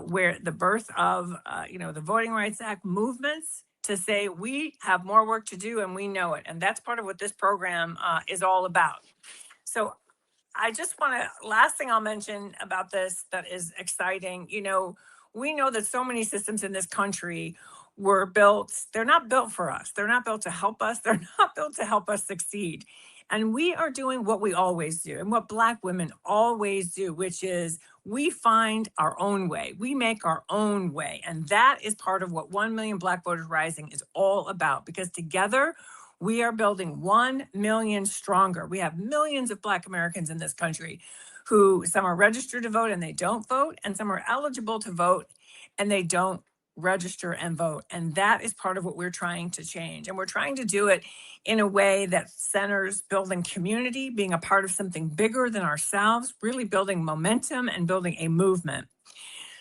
where the birth of, the Voting Rights Act movements to say we have more work to do and we know it. And that's part of what this program is all about. So I just want to, last thing I'll mention about this that is exciting, we know that so many systems in this country were built, they're not built for us. They're not built to help us. They're not built to help us succeed. And we are doing what we always do and what Black women always do, which is we find our own way. We make our own way. And that is part of what 1 Million Black Voters Rising is all about, because together we are building 1 million stronger. We have millions of Black Americans in this country who some are registered to vote and they don't vote, and some are eligible to vote and they don't register and vote. And that is part of what we're trying to change. And we're trying to do it in a way that centers building community, being a part of something bigger than ourselves, really building momentum and building a movement.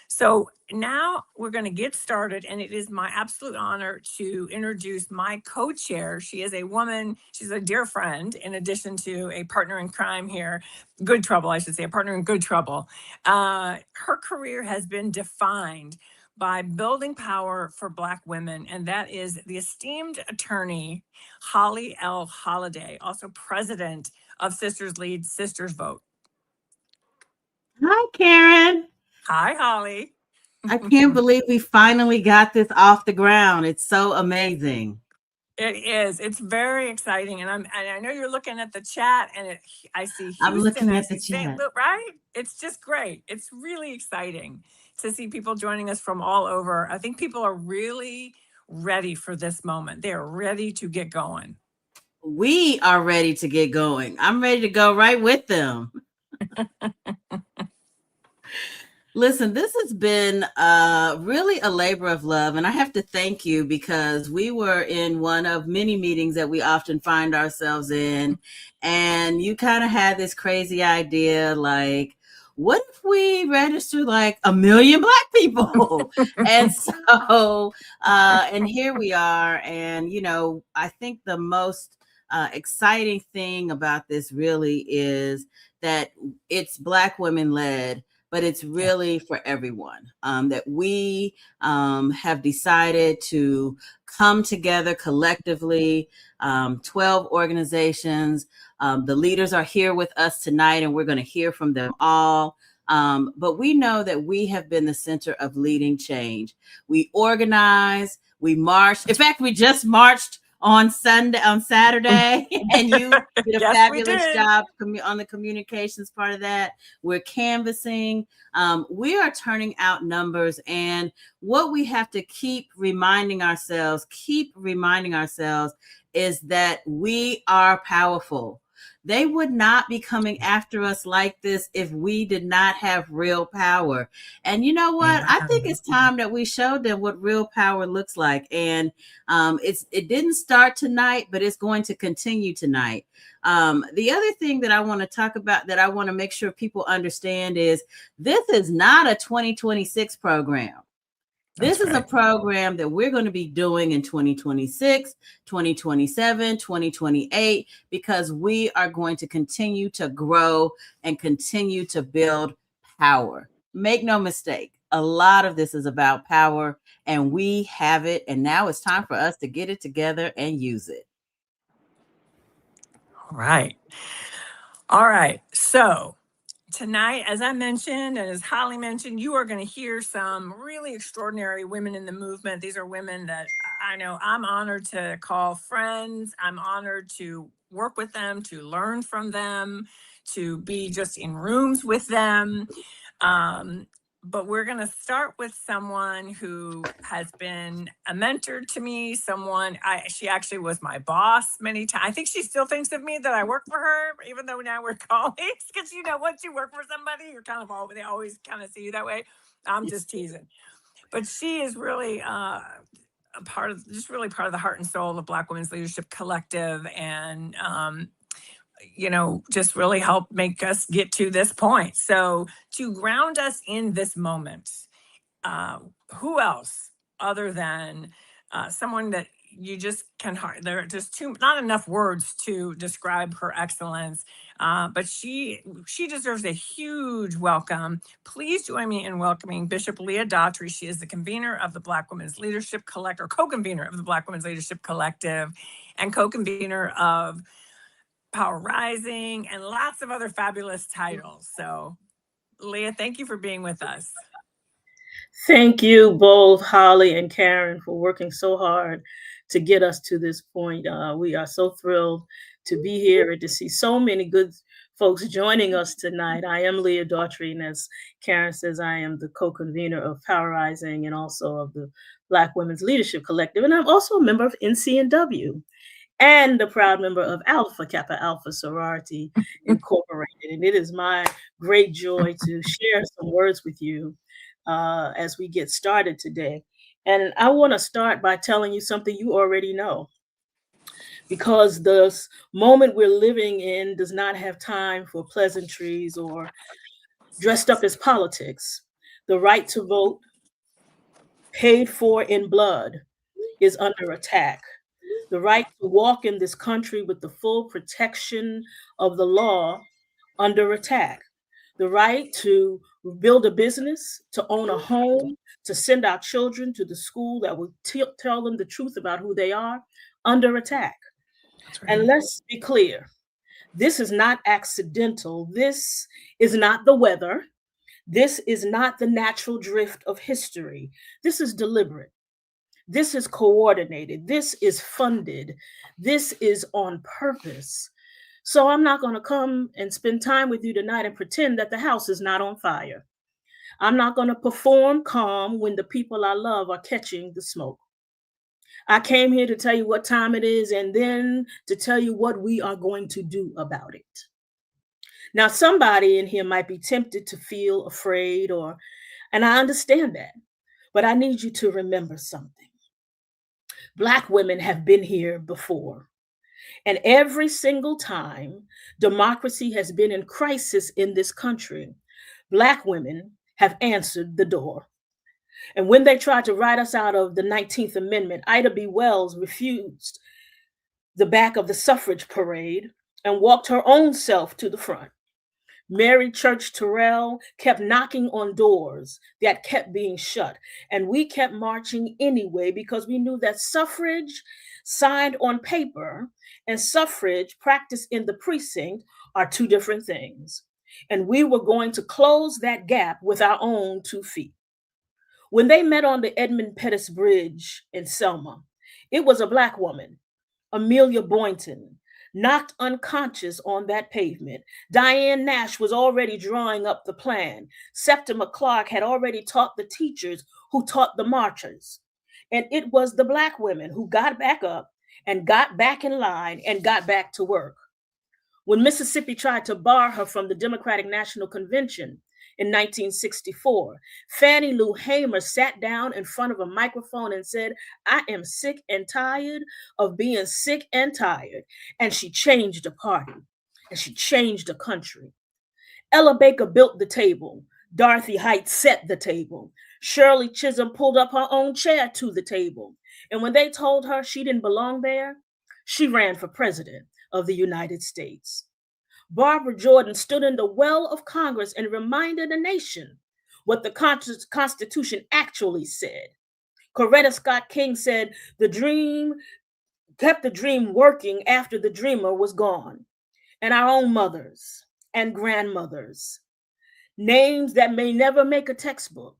So now we're going to get started, and it is my absolute honor to introduce my co-chair. She is a woman, she's a dear friend, in addition to a partner in crime here, good trouble, I should say, a partner in good trouble. Her career has been defined by building power for Black women, and that is the esteemed attorney, Holly L. Holliday, also president of Sisters Lead, Sisters Vote. Hi, Karen. Hi, Holly. I can't believe we finally got this off the ground. It's so amazing. It is. It's very exciting, and I know you're looking at the chat, and I see Houston. I'm looking at the chat. Right? It's just great. It's really exciting to see people joining us from all over. I think people are really ready for this moment. They are ready to get going. We are ready to get going. I'm ready to go right with them. Listen, this has been really a labor of love, and I have to thank you because we were in one of many meetings that we often find ourselves in, and you kind of had this crazy idea like, what if we register like 1 million Black people? And so, and here we are. And, I think the most exciting thing about this really is that it's Black women led, but it's really for everyone, that we have decided to come together collectively, 12 organizations. The leaders are here with us tonight, and we're going to hear from them all. But we know that we have been the center of leading change. We organize, we march. In fact, we just marched on Saturday, and you did a fabulous job on the communications part of that. We're canvassing. We are turning out numbers, and what we have to keep reminding ourselves is that we are powerful. They would not be coming after us like this if we did not have real power. And you know what? I think it's time that we showed them what real power looks like. And it didn't start tonight, but it's going to continue tonight. The other thing that I want to talk about, that I want to make sure people understand, is this is not a 2026 program. This is a program that we're going to be doing in 2026, 2027, 2028, because we are going to continue to grow and continue to build power. Make no mistake, a lot of this is about power, and we have it. And now it's time for us to get it together and use it. All right. So tonight, as I mentioned, and as Holly mentioned, you are going to hear some really extraordinary women in the movement. These are women that I know I'm honored to call friends. I'm honored to work with them, to learn from them, to be just in rooms with them. But we're going to start with someone who has been a mentor to me, she actually was my boss many times. I think she still thinks of me that I work for her, even though now we're colleagues, because, once you work for somebody, you're they always kind of see you that way. I'm just teasing. But she is really a part of the heart and soul of Black Women's Leadership Collective, and just really help make us get to this point. So to ground us in this moment, who else other than someone that you just can there are just not enough words to describe her excellence. But she deserves a huge welcome. Please join me in welcoming Bishop Leah Daughtry. She is the convener of the Black Women's Leadership Collective, or co-convener of the Black Women's Leadership Collective, and co-convener of Power Rising, and lots of other fabulous titles. So, Leah, thank you for being with us. Thank you both, Holly and Karen, for working so hard to get us to this point. We are so thrilled to be here and to see so many good folks joining us tonight. I am Leah Daughtry, and as Karen says, I am the co-convener of Power Rising and also of the Black Women's Leadership Collective. And I'm also a member of NCNW and a proud member of Alpha Kappa Alpha Sorority Incorporated. And it is my great joy to share some words with you as we get started today. And I want to start by telling you something you already know, because the moment we're living in does not have time for pleasantries or dressed up as politics. The right to vote, paid for in blood, is under attack. The right to walk in this country with the full protection of the law, under attack. The right to build a business, to own a home, to send our children to the school that will tell them the truth about who they are, under attack. Right. And let's be clear, this is not accidental. This is not the weather. This is not the natural drift of history. This is deliberate. This is coordinated. This is funded. This is on purpose. So I'm not going to come and spend time with you tonight and pretend that the house is not on fire. I'm not going to perform calm when the people I love are catching the smoke. I came here to tell you what time it is and then to tell you what we are going to do about it. Now, somebody in here might be tempted to feel afraid, and I understand that, but I need you to remember something. Black women have been here before. And every single time democracy has been in crisis in this country, Black women have answered the door. And when they tried to write us out of the 19th Amendment, Ida B. Wells refused the back of the suffrage parade and walked her own self to the front. Mary Church Terrell kept knocking on doors that kept being shut. And we kept marching anyway because we knew that suffrage signed on paper and suffrage practiced in the precinct are two different things. And we were going to close that gap with our own 2 feet. When they met on the Edmund Pettus Bridge in Selma, it was a Black woman, Amelia Boynton, knocked unconscious on that pavement. Diane Nash was already drawing up the plan. Septima Clark had already taught the teachers who taught the marchers. And it was the Black women who got back up and got back in line and got back to work. When Mississippi tried to bar her from the Democratic National Convention in 1964, Fannie Lou Hamer sat down in front of a microphone and said, "I am sick and tired of being sick and tired." And she changed a party and she changed a country. Ella Baker built the table. Dorothy Height set the table. Shirley Chisholm pulled up her own chair to the table. And when they told her she didn't belong there, she ran for president of the United States. Barbara Jordan stood in the well of Congress and reminded the nation what the Constitution actually said. Coretta Scott King said, "The dream kept the dream working after the dreamer was gone." And our own mothers and grandmothers, names that may never make a textbook,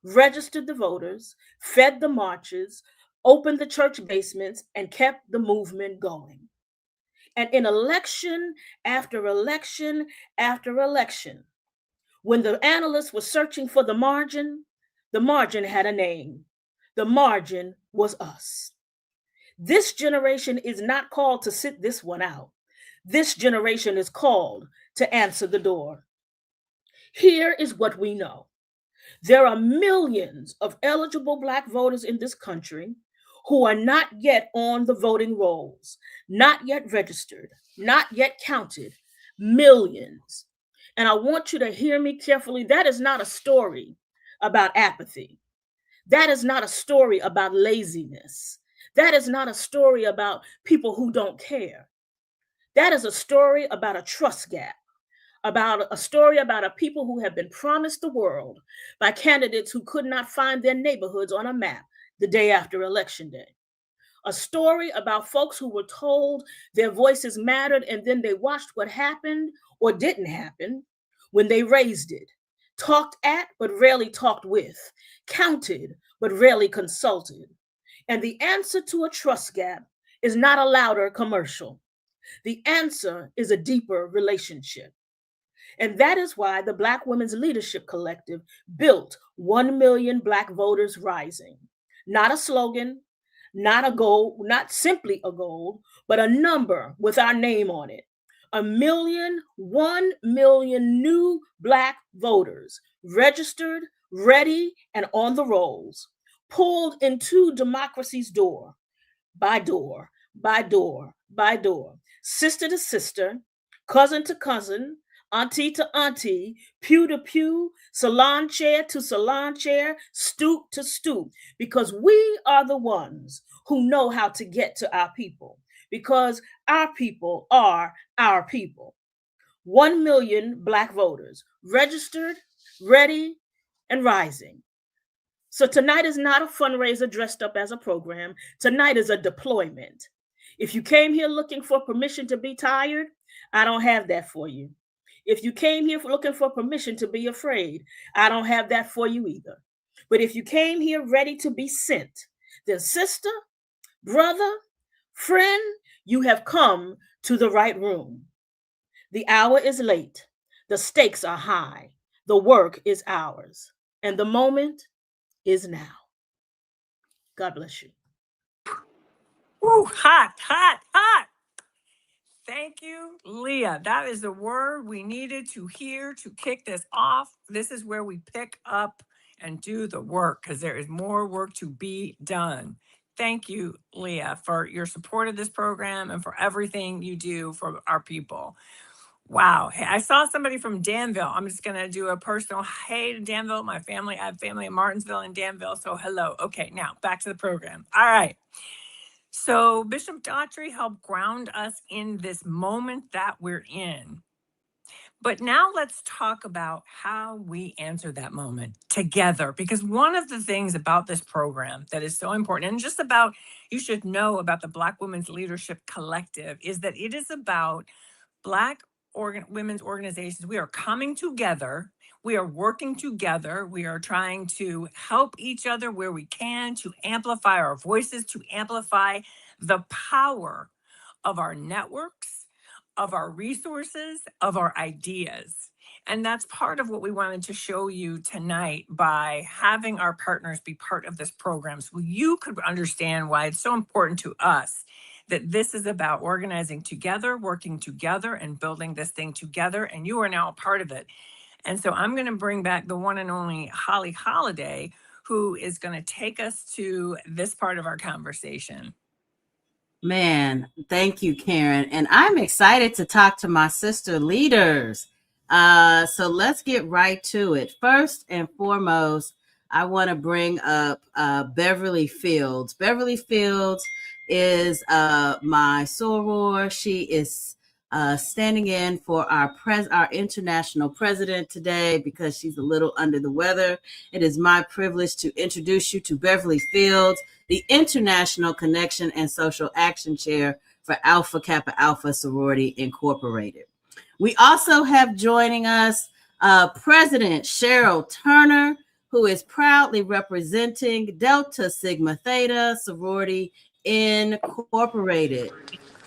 registered the voters, fed the marches, opened the church basements, and kept the movement going. And in election after election after election, when the analysts were searching for the margin had a name. The margin was us. This generation is not called to sit this one out. This generation is called to answer the door. Here is what we know. There are millions of eligible Black voters in this country who are not yet on the voting rolls, not yet registered, not yet counted. Millions. And I want you to hear me carefully. That is not a story about apathy. That is not a story about laziness. That is not a story about people who don't care. That is a story about a trust gap, about a story about a people who have been promised the world by candidates who could not find their neighborhoods on a map the day after Election Day. A story about folks who were told their voices mattered and then they watched what happened or didn't happen when they raised it, talked at but rarely talked with, counted but rarely consulted. And the answer to a trust gap is not a louder commercial. The answer is a deeper relationship. And that is why the Black Women's Leadership Collective built 1 million Black voters rising. Not a slogan, not a goal, not simply a goal, but a number with our name on it. 1 million new Black voters registered, ready, and on the rolls, pulled into democracy's door, by door, by door, by door, sister to sister, cousin to cousin, auntie to auntie, pew to pew, salon chair to salon chair, stoop to stoop, because we are the ones who know how to get to our people, because our people are our people. 1 million Black voters registered, ready, and rising. So tonight is not a fundraiser dressed up as a program. Tonight is a deployment. If you came here looking for permission to be tired, I don't have that for you. If you came here looking for permission to be afraid, I don't have that for you either. But if you came here ready to be sent, then sister, brother, friend, you have come to the right room. The hour is late. The stakes are high. The work is ours. And the moment is now. God bless you. Woo, hot, hot, hot. Thank you, Leah. That is the word we needed to hear to kick this off. This is where we pick up and do the work because there is more work to be done. Thank you, Leah, for your support of this program and for everything you do for our people. Wow. Hey, I saw somebody from Danville. I'm just going to do a personal hey to Danville. My family, I have family in Martinsville and Danville. So hello. Okay, now back to the program. All right. So Bishop Daughtry helped ground us in this moment that we're in. But now let's talk about how we answer that moment together. Because one of the things about this program that is so important, and just about, you should know about the Black Women's Leadership Collective, is that it is about Black women's organizations. We are coming together. We are working together. We are trying to help each other where we can, to amplify our voices, to amplify the power of our networks, of our resources, of our ideas. And that's part of what we wanted to show you tonight by having our partners be part of this program so you could understand why it's so important to us that this is about organizing together, working together, and building this thing together. And you are now a part of it. And so I'm going to bring back the one and only Holly Holiday, who is going to take us to this part of our conversation. Man, thank you, Karen. And I'm excited to talk to my sister leaders. So let's get right to it. First and foremost, I want to bring up Beverly Fields. Beverly Fields is my soror. She is standing in for our international president today because she's a little under the weather. It is my privilege to introduce you to Beverly Fields, the International Connection and Social Action Chair for Alpha Kappa Alpha Sorority Incorporated. We also have joining us President Cheryl Turner, who is proudly representing Delta Sigma Theta Sorority Incorporated.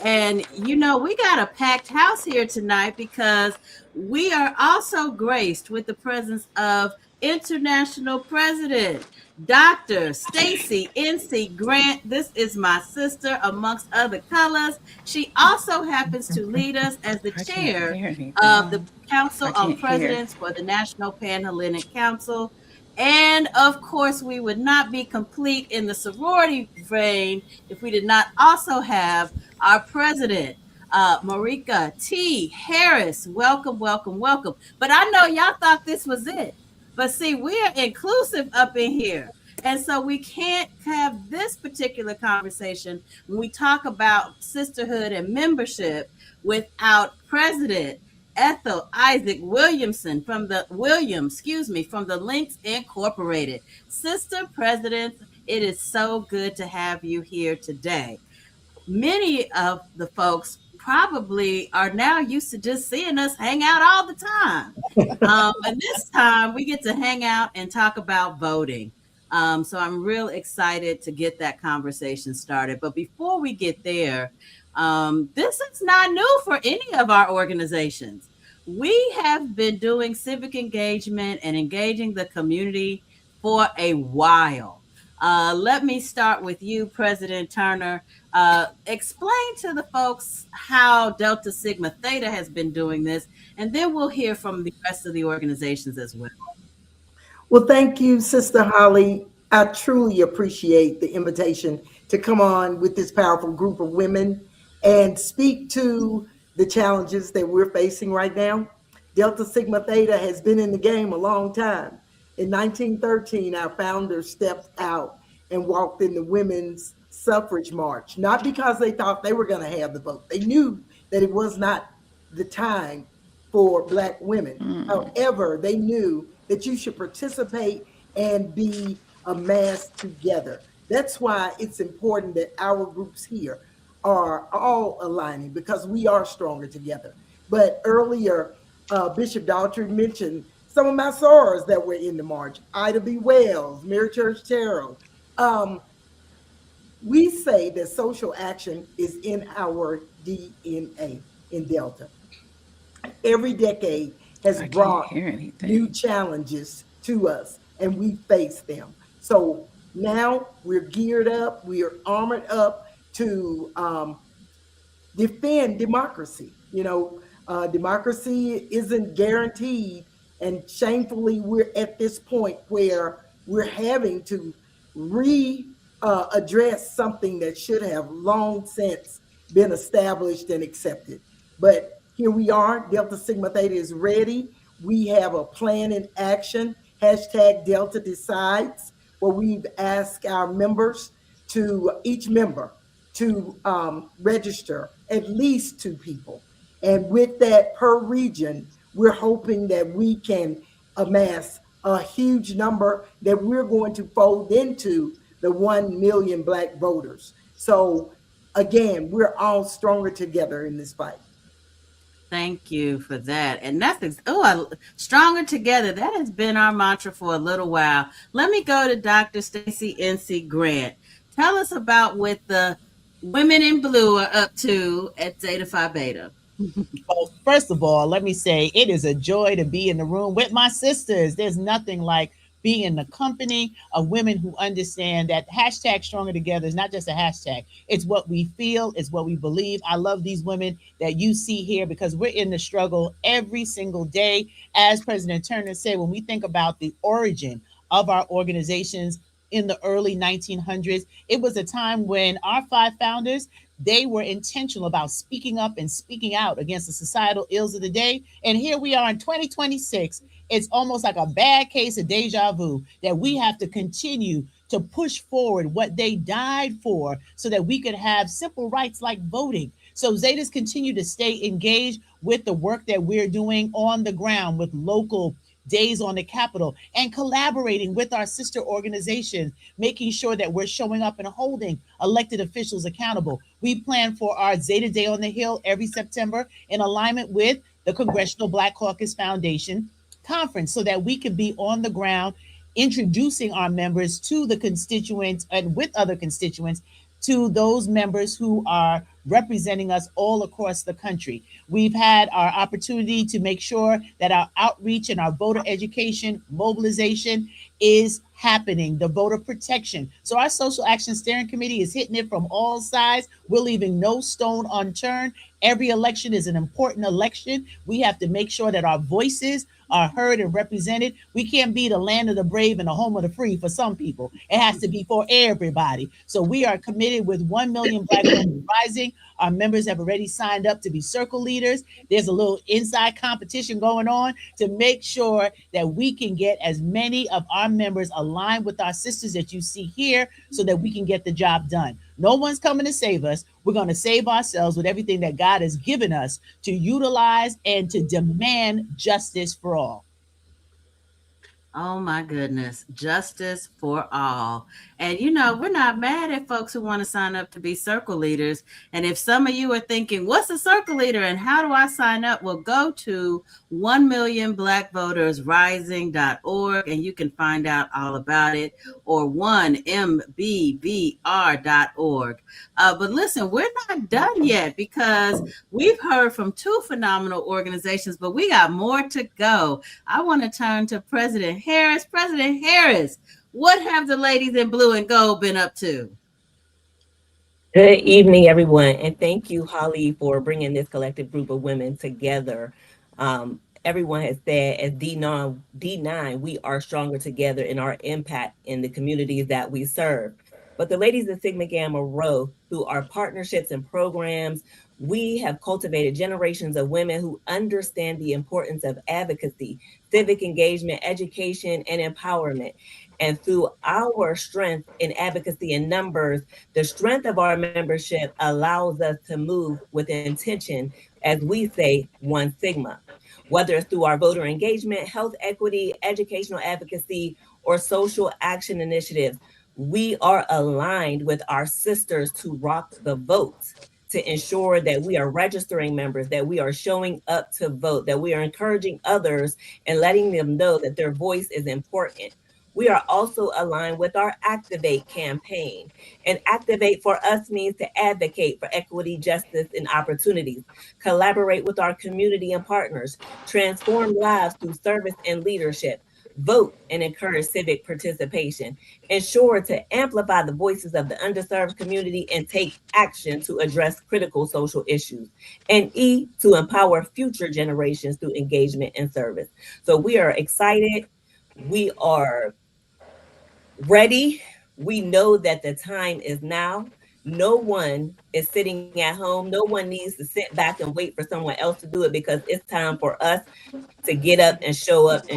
And, you know, we got a packed house here tonight because we are also graced with the presence of International President Dr. Stacy N.C. Grant. This is my sister, amongst other colors. She also happens to lead us as the chair of the Council on Presidents for the National Pan-Hellenic Council. And of course, we would not be complete in the sorority vein if we did not also have our president, Marika T. Harris. Welcome, welcome, welcome. But I know y'all thought this was it. But see, we are inclusive up in here. And so we can't have this particular conversation when we talk about sisterhood and membership without President Ethel Isaac Williamson from the Links Incorporated. Sister Presidents, it is so good to have you here today. Many of the folks probably are now used to just seeing us hang out all the time. And this time we get to hang out and talk about voting. So I'm real excited to get that conversation started. But before we get there, this is not new for any of our organizations. We have been doing civic engagement and engaging the community for a while. Let me start with you, President Turner. Explain to the folks how Delta Sigma Theta has been doing this, and then we'll hear from the rest of the organizations as well. Well, thank you, Sister Holly. I truly appreciate the invitation to come on with this powerful group of women and speak to the challenges that we're facing right now. Delta Sigma Theta has been in the game a long time. In 1913, our founders stepped out and walked in the women's suffrage march, not because they thought they were going to have the vote. They knew that it was not the time for Black women. However, they knew that you should participate and be amassed together. That's why it's important that our groups here are all aligning, because we are stronger together. But earlier, Bishop Daughtry mentioned some of my sorors that were in the march: Ida B. Wells, Mary Church Terrell. We say that social action is in our DNA in Delta. Every decade has brought new challenges to us, and we face them. So now we're geared up, we are armored up to defend democracy. Democracy isn't guaranteed, and shamefully, we're at this point where we're having to address something that should have long since been established and accepted. But here we are. Delta Sigma Theta is ready. We have a plan in action, #Delta Decides, where we've asked our members each member to register at least 2 people. And with that per region, we're hoping that we can amass a huge number that we're going to fold into the 1 million Black voters. So again, we're all stronger together in this fight. Thank you for that. And that's stronger together. That has been our mantra for a little while. Let me go to Dr. Stacey NC Grant. Tell us about what the women in blue are up to at Zeta Phi Beta. Well, first of all, let me say it is a joy to be in the room with my sisters. There's nothing like being in the company of women who understand that #Stronger Together is not just a hashtag. It's what we feel, it's what we believe. I love these women that you see here because we're in the struggle every single day. As President Turner said, when we think about the origin of our organizations in the early 1900s, it was a time when our 5 founders, they were intentional about speaking up and speaking out against the societal ills of the day. And here we are in 2026. It's almost like a bad case of deja vu that we have to continue to push forward what they died for so that we could have simple rights like voting. So Zetas continue to stay engaged with the work that we're doing on the ground with local days on the Capitol and collaborating with our sister organizations, making sure that we're showing up and holding elected officials accountable. We plan for our Zeta Day on the Hill every September in alignment with the Congressional Black Caucus Foundation conference so that we can be on the ground introducing our members to the constituents and with other constituents to those members who are representing us all across the country. We've had our opportunity to make sure that our outreach and our voter education mobilization is happening, the voter protection. So our Social Action Steering Committee is hitting it from all sides. We're leaving no stone unturned. Every election is an important election. We have to make sure that our voices are heard and represented. We can't be the land of the brave and the home of the free for some people. It has to be for everybody. So we are committed with 1 million Black women rising. Our members have already signed up to be circle leaders. There's a little inside competition going on to make sure that we can get as many of our members aligned with our sisters that you see here so that we can get the job done. No one's coming to save us. We're going to save ourselves with everything that God has given us to utilize and to demand justice for all. Oh my goodness, justice for all. And you know, we're not mad at folks who want to sign up to be circle leaders. And if some of you are thinking, what's a circle leader and how do I sign up? Well, go to 1millionblackvotersrising.org and you can find out all about it, or 1mbbr.org. But listen, we're not done yet because we've heard from two phenomenal organizations, but we got more to go. I want to turn to President Harris. President Harris, what have the ladies in blue and gold been up to? Good evening, everyone, and thank you, Holly, for bringing this collective group of women together. Everyone has said, as D9, we are stronger together in our impact in the communities that we serve. But the ladies of Sigma Gamma Rho, through our partnerships and programs, we have cultivated generations of women who understand the importance of advocacy, civic engagement, education, and empowerment. And through our strength in advocacy and numbers, the strength of our membership allows us to move with intention, as we say, one Sigma. Whether it's through our voter engagement, health equity, educational advocacy, or social action initiatives, we are aligned with our sisters to rock the vote, to ensure that we are registering members, that we are showing up to vote, that we are encouraging others and letting them know that their voice is important. We are also aligned with our Activate campaign. And Activate for us means to advocate for equity, justice, and opportunities, collaborate with our community and partners, transform lives through service and leadership, vote and encourage civic participation, ensure to amplify the voices of the underserved community and take action to address critical social issues, and E, to empower future generations through engagement and service. So we are excited. We are ready. We know that the time is now. No one is sitting at home. No one needs to sit back and wait for someone else to do it, because it's time for us to get up and show out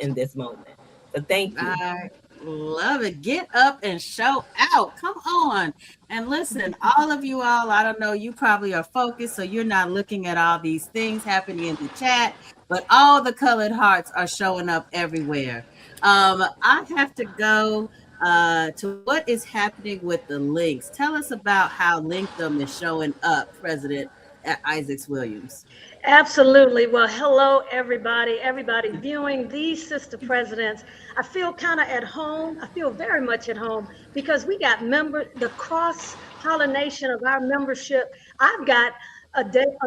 in this moment. So thank you. I love it. Get up and show out. Come on. And listen, all of you all, I don't know, you probably are focused, so you're not looking at all these things happening in the chat, but all the colored hearts are showing up everywhere. I have to go to what is happening with the links. Tell us about how Linkdom is showing up, President Isaacs Williams. Absolutely. Well, hello, everybody viewing these sister presidents. I feel kind of at home. I feel very much at home because we got the cross pollination of our membership. I've got a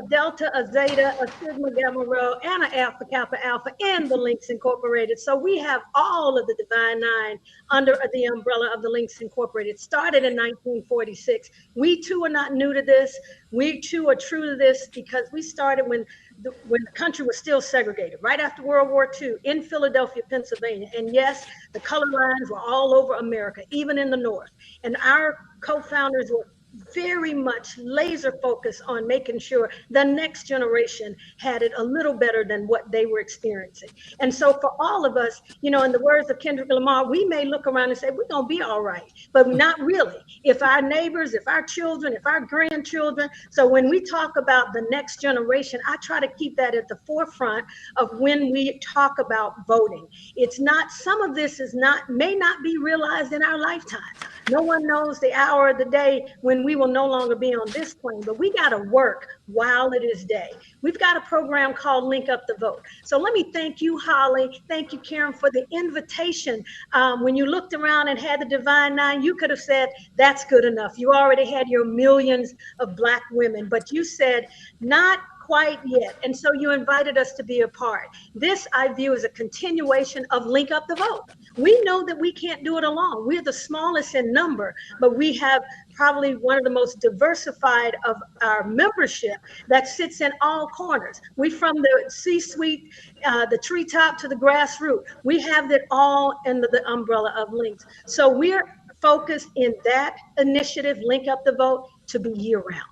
Delta, a Zeta, a Sigma Gamma Rho, and an Alpha Kappa Alpha in the Links Incorporated. So we have all of the Divine Nine under the umbrella of the Links Incorporated. Started in 1946. We too are not new to this. We too are true to this because we started when the country was still segregated, right after World War II in Philadelphia, Pennsylvania. And yes, the color lines were all over America, even in the North. And our co-founders were very much laser focused on making sure the next generation had it a little better than what they were experiencing. And so for all of us, you know, in the words of Kendrick Lamar, we may look around and say, we're going to be all right, but not really. If our neighbors, if our children, if our grandchildren. So when we talk about the next generation, I try to keep that at the forefront of when we talk about voting. It's not, some of this may not be realized in our lifetime. No one knows the hour of the day when we will no longer be on this plane, but we got to work while it is day. We've got a program called Link Up the Vote. So let me thank you, Holly. Thank you, Karen, for the invitation. When you looked around and had the Divine Nine, you could have said, that's good enough. You already had your millions of Black women, but you said, not quite yet. And so you invited us to be a part. This I view as a continuation of Link Up the Vote. We know that we can't do it alone. We're the smallest in number, but we have probably one of the most diversified of our membership that sits in all corners. We from the C-suite, the treetop to the grassroots. We have it all under the umbrella of links. So we're focused in that initiative, Link Up the Vote, to be year round.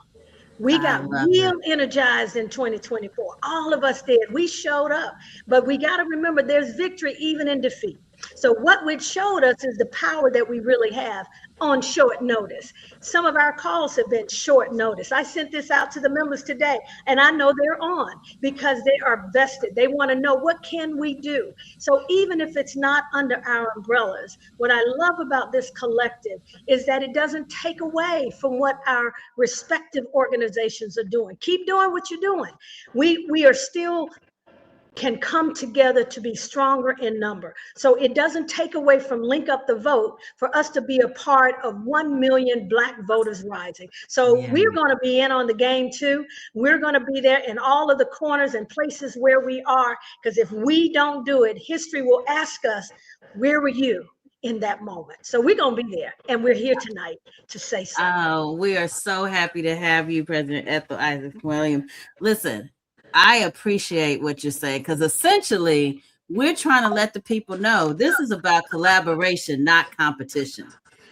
We I got love real it. energized in 2024. All of us did. We showed up. But we got to remember there's victory even in defeat. So, what it showed us is the power that we really have on short notice. Some of our calls have been short notice. I sent this out to the members today, and I know they're on because they are vested. They want to know, what can we do? So, even if it's not under our umbrellas, what I love about this collective is that it doesn't take away from what our respective organizations are doing. Keep doing what you're doing. We are still can come together to be stronger in number. So it doesn't take away from Link Up the Vote for us to be a part of 1 million Black voters rising. So Yeah. we're going to be in on the game too. We're going to be there in all of the corners and places where we are, because if we don't do it, history will ask us, where were you in that moment? So we're going to be there, and we're here tonight to say so. Oh, we are so happy to have you, President Ethel Isaac Williams. Listen, I appreciate what you're saying, because essentially we're trying to let the people know this is about collaboration, not competition.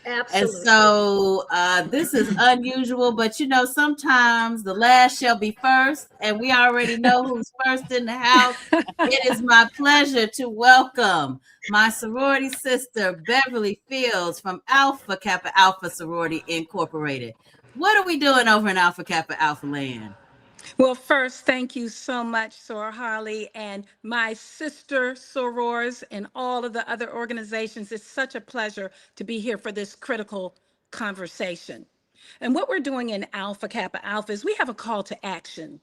Absolutely. And so this is unusual, but you know, sometimes the last shall be first, and we already know who's first in the house. It is my pleasure to welcome my sorority sister, Beverly Fields from Alpha Kappa Alpha Sorority Incorporated. What are we doing over in Alpha Kappa Alpha land? Well, first, thank you so much, Soror Holly, and my sister sorors and all of the other organizations. It's such a pleasure to be here for this critical conversation. And what we're doing in Alpha Kappa Alpha is we have a call to action.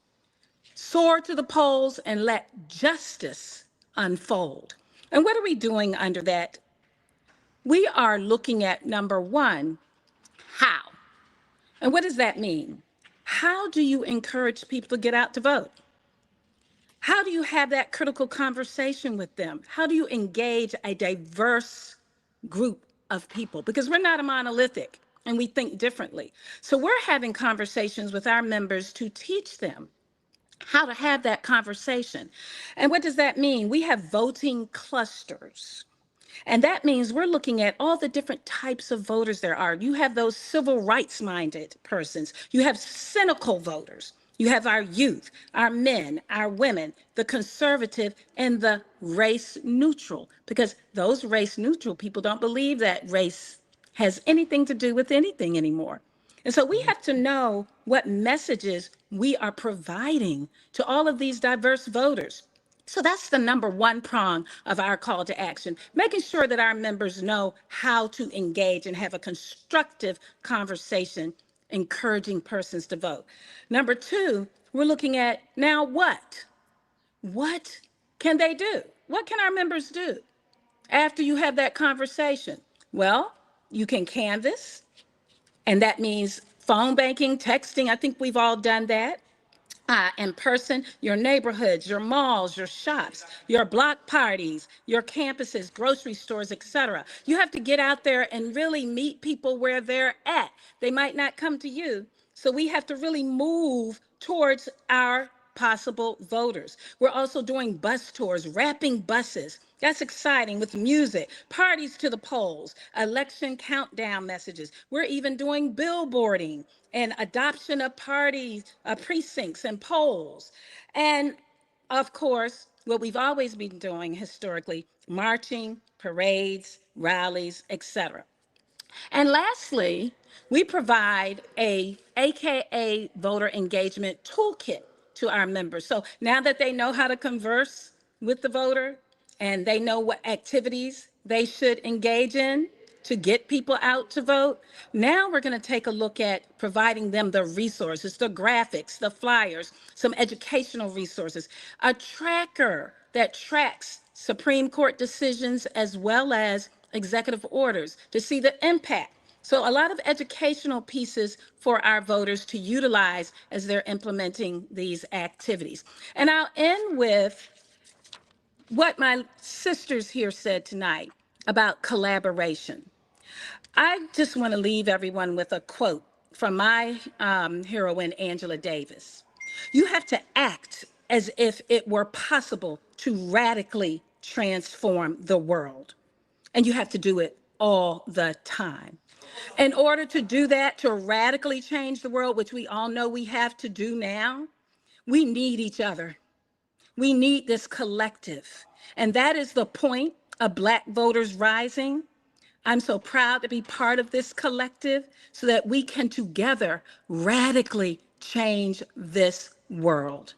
Soar to the polls and let justice unfold. And what are we doing under that? We are looking at, number one, how. And what does that mean? How do you encourage people to get out to vote? How do you have that critical conversation with them? How do you engage a diverse group of people? Because we're not a monolithic and we think differently. So we're having conversations with our members to teach them how to have that conversation. And what does that mean? We have voting clusters. And that means we're looking at all the different types of voters there are. You have those civil rights minded persons. You have cynical voters. You have our youth, our men, our women, the conservative, and the race neutral, because those race neutral people don't believe that race has anything to do with anything anymore. And so we have to know what messages we are providing to all of these diverse voters. So that's the number one prong of our call to action, making sure that our members know how to engage and have a constructive conversation, encouraging persons to vote. Number two, we're looking at now what? What can they do? What can our members do after you have that conversation? Well, you can canvass, and that means phone banking, texting. I think we've all done that. In person, your neighborhoods, your malls, your shops, your block parties, your campuses, grocery stores, etc. You have to get out there and really meet people where they're at. They might not come to you. So we have to really move towards our possible voters. We're also doing bus tours, wrapping buses. That's exciting, with music, parties to the polls, election countdown messages. We're even doing billboarding and adoption of parties, precincts and polls. And of course, what we've always been doing historically, marching, parades, rallies, etc. And lastly, we provide a AKA voter engagement toolkit to our members. So now that they know how to converse with the voter and they know what activities they should engage in to get people out to vote, now we're going to take a look at providing them the resources, the graphics, the flyers, some educational resources, a tracker that tracks Supreme Court decisions as well as executive orders to see the impact. So a lot of educational pieces for our voters to utilize as they're implementing these activities. And I'll end with what my sisters here said tonight about collaboration. I just want to leave everyone with a quote from my heroine, Angela Davis. You have to act as if it were possible to radically transform the world. And you have to do it all the time. In order to do that, to radically change the world, which we all know we have to do now, we need each other. We need this collective. And that is the point of Black Voters Rising. I'm so proud to be part of this collective so that we can together radically change this world.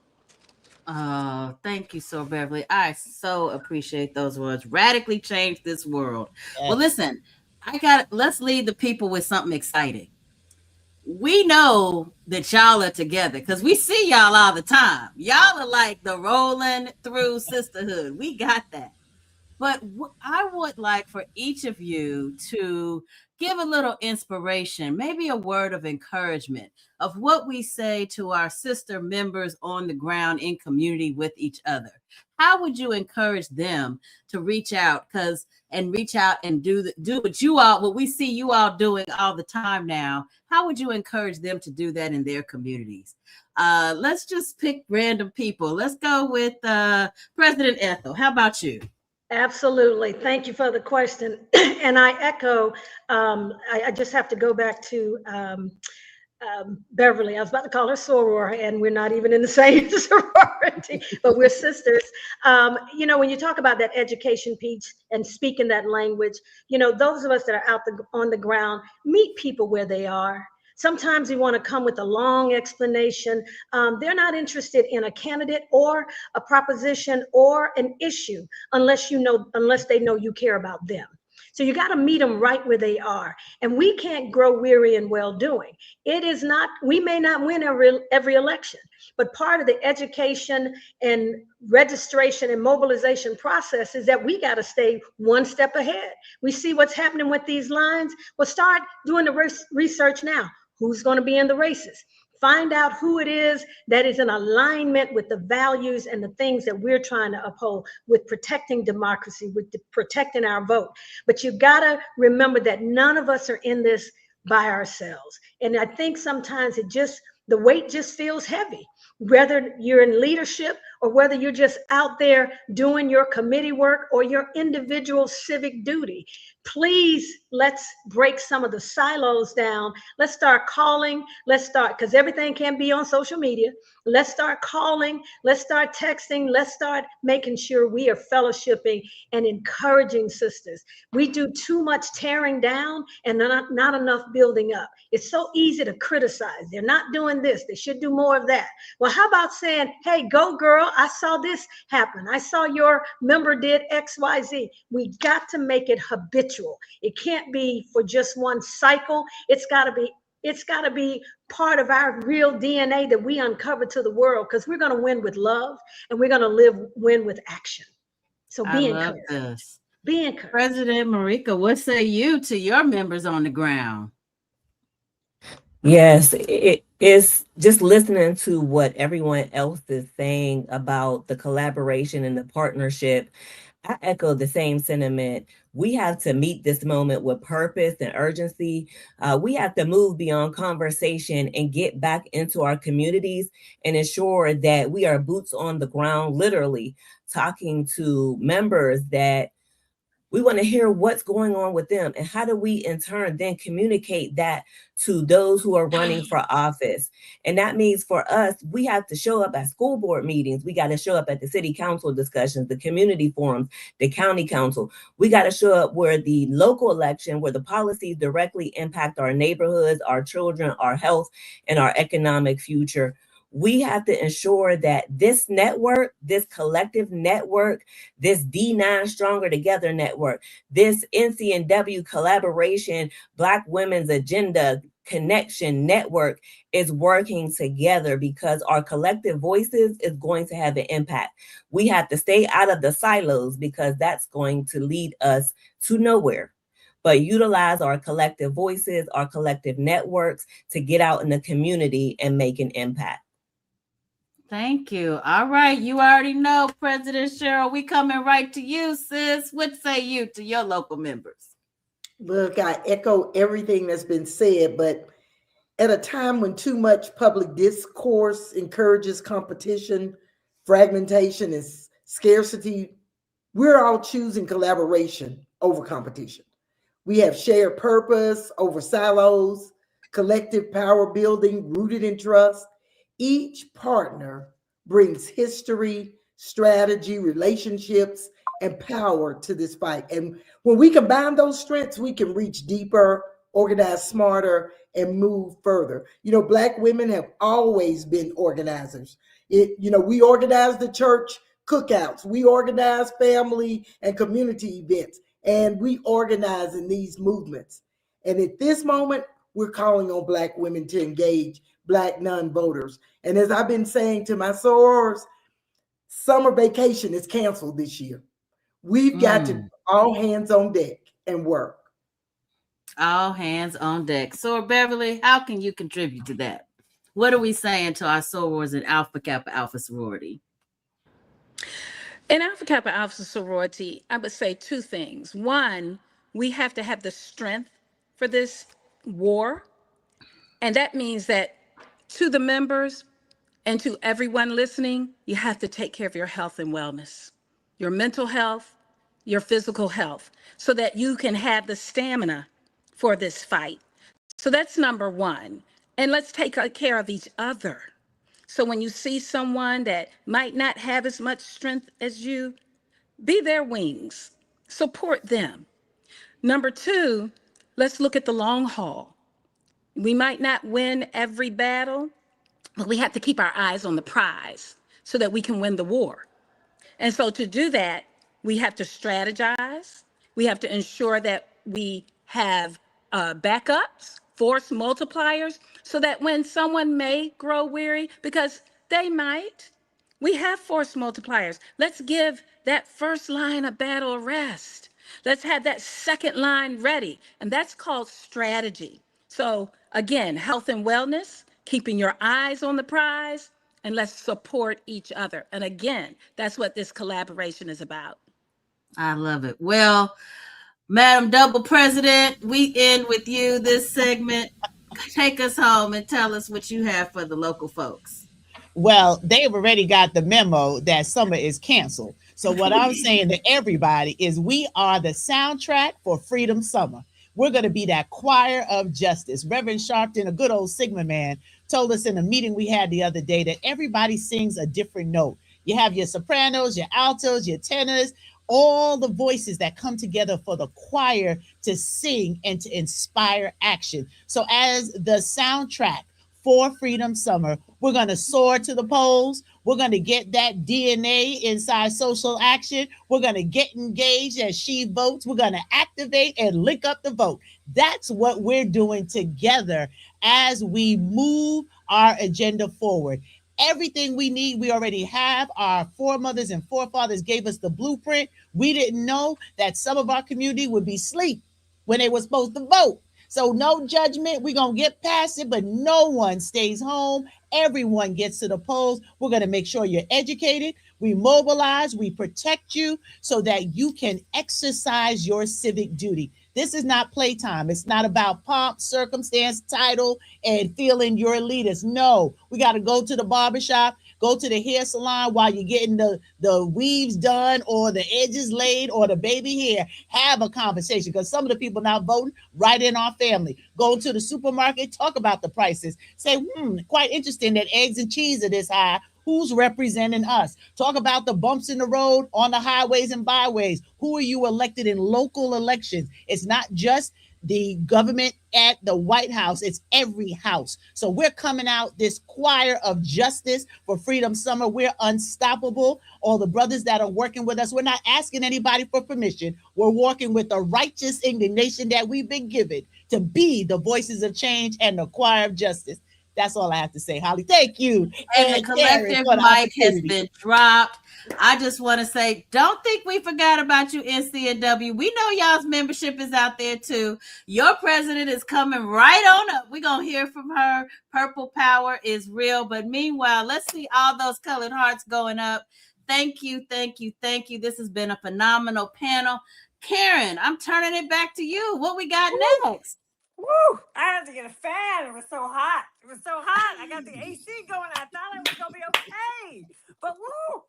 Oh, thank you so, Beverly. I so appreciate those words. Radically change this world. Well, listen, let's leave the people with something exciting. We know that y'all are together because we see y'all all the time. Y'all are like the rolling through sisterhood. We got that. But I would like for each of you to give a little inspiration, maybe a word of encouragement of what we say to our sister members on the ground in community with each other. How would you encourage them to reach out and do what we see you all doing all the time now? How would you encourage them to do that in their communities? Let's just pick random people. Let's go with President Ethel. How about you? Absolutely. Thank you for the question. And I echo, I just have to go back to Beverly. I was about to call her soror, and we're not even in the same sorority, but we're sisters. When you talk about that education piece and speaking that language, those of us that are on the ground, meet people where they are. Sometimes we want to come with a long explanation. They're not interested in a candidate or a proposition or an issue unless they know you care about them. So you got to meet them right where they are. And we can't grow weary in well-doing. We may not win every election, but part of the education and registration and mobilization process is that we got to stay one step ahead. We see what's happening with these lines. Well, start doing the research now. Who's going to be in the races? Find out who it is that is in alignment with the values and the things that we're trying to uphold with protecting democracy, with protecting our vote. But you got to remember that none of us are in this by ourselves. And I think sometimes the weight just feels heavy, whether you're in leadership or whether you're just out there doing your committee work or your individual civic duty. Please, let's break some of the silos down. Let's start calling. Because everything can be on social media. Let's start calling. Let's start texting. Let's start making sure we are fellowshipping and encouraging sisters. We do too much tearing down and not enough building up. It's so easy to criticize. They're not doing this. They should do more of that. Well, how about saying, hey, go girl, I saw this happen. I saw your member did X, Y, Z. We got to make it habitual. It can't be for just one cycle. It's got to be part of our real DNA that we uncover to the world, because we're going to win with love and we're going to win with action. So be encouraged. Be encouraged. President Marika, what say you to your members on the ground? Yes, it is just listening to what everyone else is saying about the collaboration and the partnership. I echo the same sentiment. We have to meet this moment with purpose and urgency. We have to move beyond conversation and get back into our communities and ensure that we are boots on the ground, literally talking to members that we want to hear what's going on with them, and how do we in turn then communicate that to those who are running for office. And that means for us, we have to show up at school board meetings. We got to show up at the city council discussions, the community forums, the county council. We got to show up where the local election, where the policies directly impact our neighborhoods, our children, our health, and our economic future. We have to ensure that this network, this collective network, this D9 Stronger Together network, this NCNW collaboration, Black Women's Agenda connection network is working together, because our collective voices is going to have an impact. We have to stay out of the silos, because that's going to lead us to nowhere. But utilize our collective voices, our collective networks to get out in the community and make an impact. Thank you. All right. You already know, President Cheryl, we coming right to you, sis. What say you to your local members? Look, I echo everything that's been said, but at a time when too much public discourse encourages competition, fragmentation, and scarcity, we're all choosing collaboration over competition. We have shared purpose over silos, collective power building rooted in trust. Each partner brings history, strategy, relationships, and power to this fight. And when we combine those strengths, we can reach deeper, organize smarter, and move further. Black women have always been organizers. We organize the church cookouts, we organize family and community events, and we organize in these movements. And at this moment, we're calling on Black women to engage Black non-voters. And as I've been saying to my sorors, summer vacation is canceled this year. We've got to all hands on deck and work. All hands on deck. So, Beverly, how can you contribute to that? What are we saying to our sorors in Alpha Kappa Alpha sorority? In Alpha Kappa Alpha sorority, I would say two things. One, we have to have the strength for this war. And that means that to the members and to everyone listening, you have to take care of your health and wellness, your mental health, your physical health, so that you can have the stamina for this fight. So that's number one. And let's take care of each other. So when you see someone that might not have as much strength as you, be their wings, support them. Number two, let's look at the long haul. We might not win every battle, but we have to keep our eyes on the prize so that we can win the war. And so to do that, we have to strategize. We have to ensure that we have backups, force multipliers, so that when someone may grow weary, because they might, we have force multipliers. Let's give that first line of battle a rest. Let's have that second line ready. And that's called strategy. So again, health and wellness, keeping your eyes on the prize, and let's support each other. And again, that's what this collaboration is about. I love it. Well, Madam Double President, we end with you this segment. Take us home and tell us what you have for the local folks. Well, they've already got the memo that summer is canceled. So what I'm saying to everybody is we are the soundtrack for Freedom Summer. We're going to be that choir of justice. Reverend Sharpton, a good old Sigma man, told us in a meeting we had the other day that everybody sings a different note. You have your sopranos, your altos, your tenors, all the voices that come together for the choir to sing and to inspire action. So as the soundtrack for Freedom Summer, we're going to soar to the polls. We're going to get that DNA inside social action. We're going to get engaged as she votes. We're going to activate and link up the vote. That's what we're doing together as we move our agenda forward. Everything we need, we already have. Our foremothers and forefathers gave us the blueprint. We didn't know that some of our community would be asleep when they were supposed to vote. So no judgment. We're going to get past it, but no one stays home. Everyone gets to the polls. We're going to make sure you're educated. We mobilize, we protect you so that you can exercise your civic duty. This is not playtime. It's not about pomp, circumstance, title, and feeling your elitist. No, we got to go to the barbershop, go to the hair salon while you're getting the weaves done or the edges laid or the baby hair. Have a conversation because some of the people not voting right in our family. Go to the supermarket, talk about the prices. Say, quite interesting that eggs and cheese are this high. Who's representing us? Talk about the bumps in the road on the highways and byways. Who are you elected in local elections? It's not just the government at the White House, it's every house. So we're coming out this choir of justice for Freedom Summer. We're unstoppable. All the brothers that are working with us, we're not asking anybody for permission. We're working with the righteous indignation that we've been given to be the voices of change and the choir of justice. That's all I have to say, Holly. Thank you. And the collective mic has been dropped. I just want to say, don't think we forgot about you, NCNW. We know y'all's membership is out there too. Your president is coming right on up. We're going to hear from her. Purple power is real. But meanwhile, let's see all those colored hearts going up. Thank you, thank you, thank you. This has been a phenomenal panel. Karen, I'm turning it back to you. What we got next? Woo! I had to get a fan. It was so hot. It was so hot. I got the AC going. I thought I was going to be okay. But woo!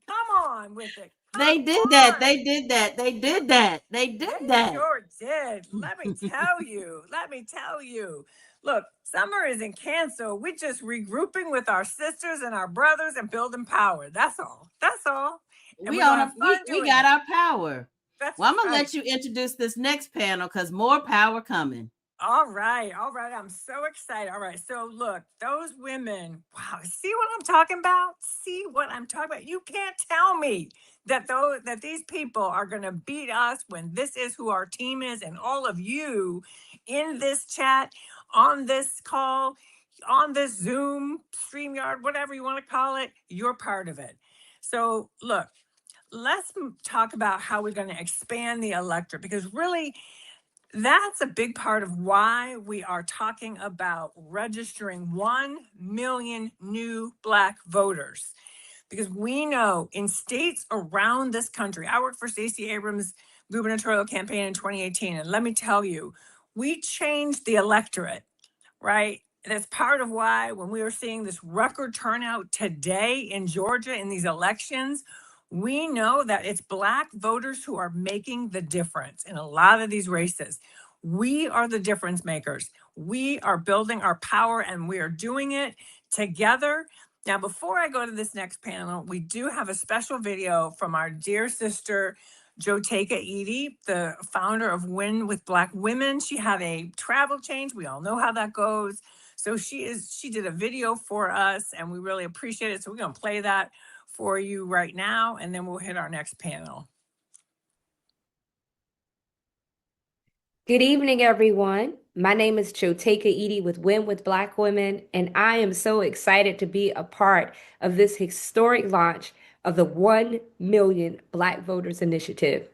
Come on with it. They did that. They did that. They did that. They did They that. sure did. Let me tell you. Let me tell you. Look, summer isn't canceled. We're just regrouping with our sisters and our brothers and building power. That's all. That's all. And We we're gonna on have fun we doing got it. our power. That's Well, I'm gonna right. let you introduce this next panel because more power coming. All right, all right. I'm so excited. All right. So look, those women, wow, see what I'm talking about? See what I'm talking about? You can't tell me that these people are gonna beat us when this is who our team is, and all of you in this chat, on this call, on this Zoom, StreamYard, whatever you want to call it, you're part of it. So look, let's talk about how we're going to expand the electorate, because really that's a big part of why we are talking about registering 1 million new Black voters. Because we know in states around this country, I worked for Stacey Abrams' gubernatorial campaign in 2018. And let me tell you, we changed the electorate, right? And that's part of why when we were seeing this record turnout today in Georgia in these elections, we know that it's Black voters who are making the difference in a lot of these races. We are the difference makers. We are building our power and we are doing it together. Now, before I go to this next panel, we do have a special video from our dear sister, Joteka Edie, the founder of Win with Black Women. She had a travel change. We all know how that goes. So she did a video for us and we really appreciate it. So we're going to play that for you right now, and then we'll hit our next panel. Good evening, everyone. My name is Joteka Edie with Win with Black Women, and I am so excited to be a part of this historic launch of the 1 Million Black Voters Initiative.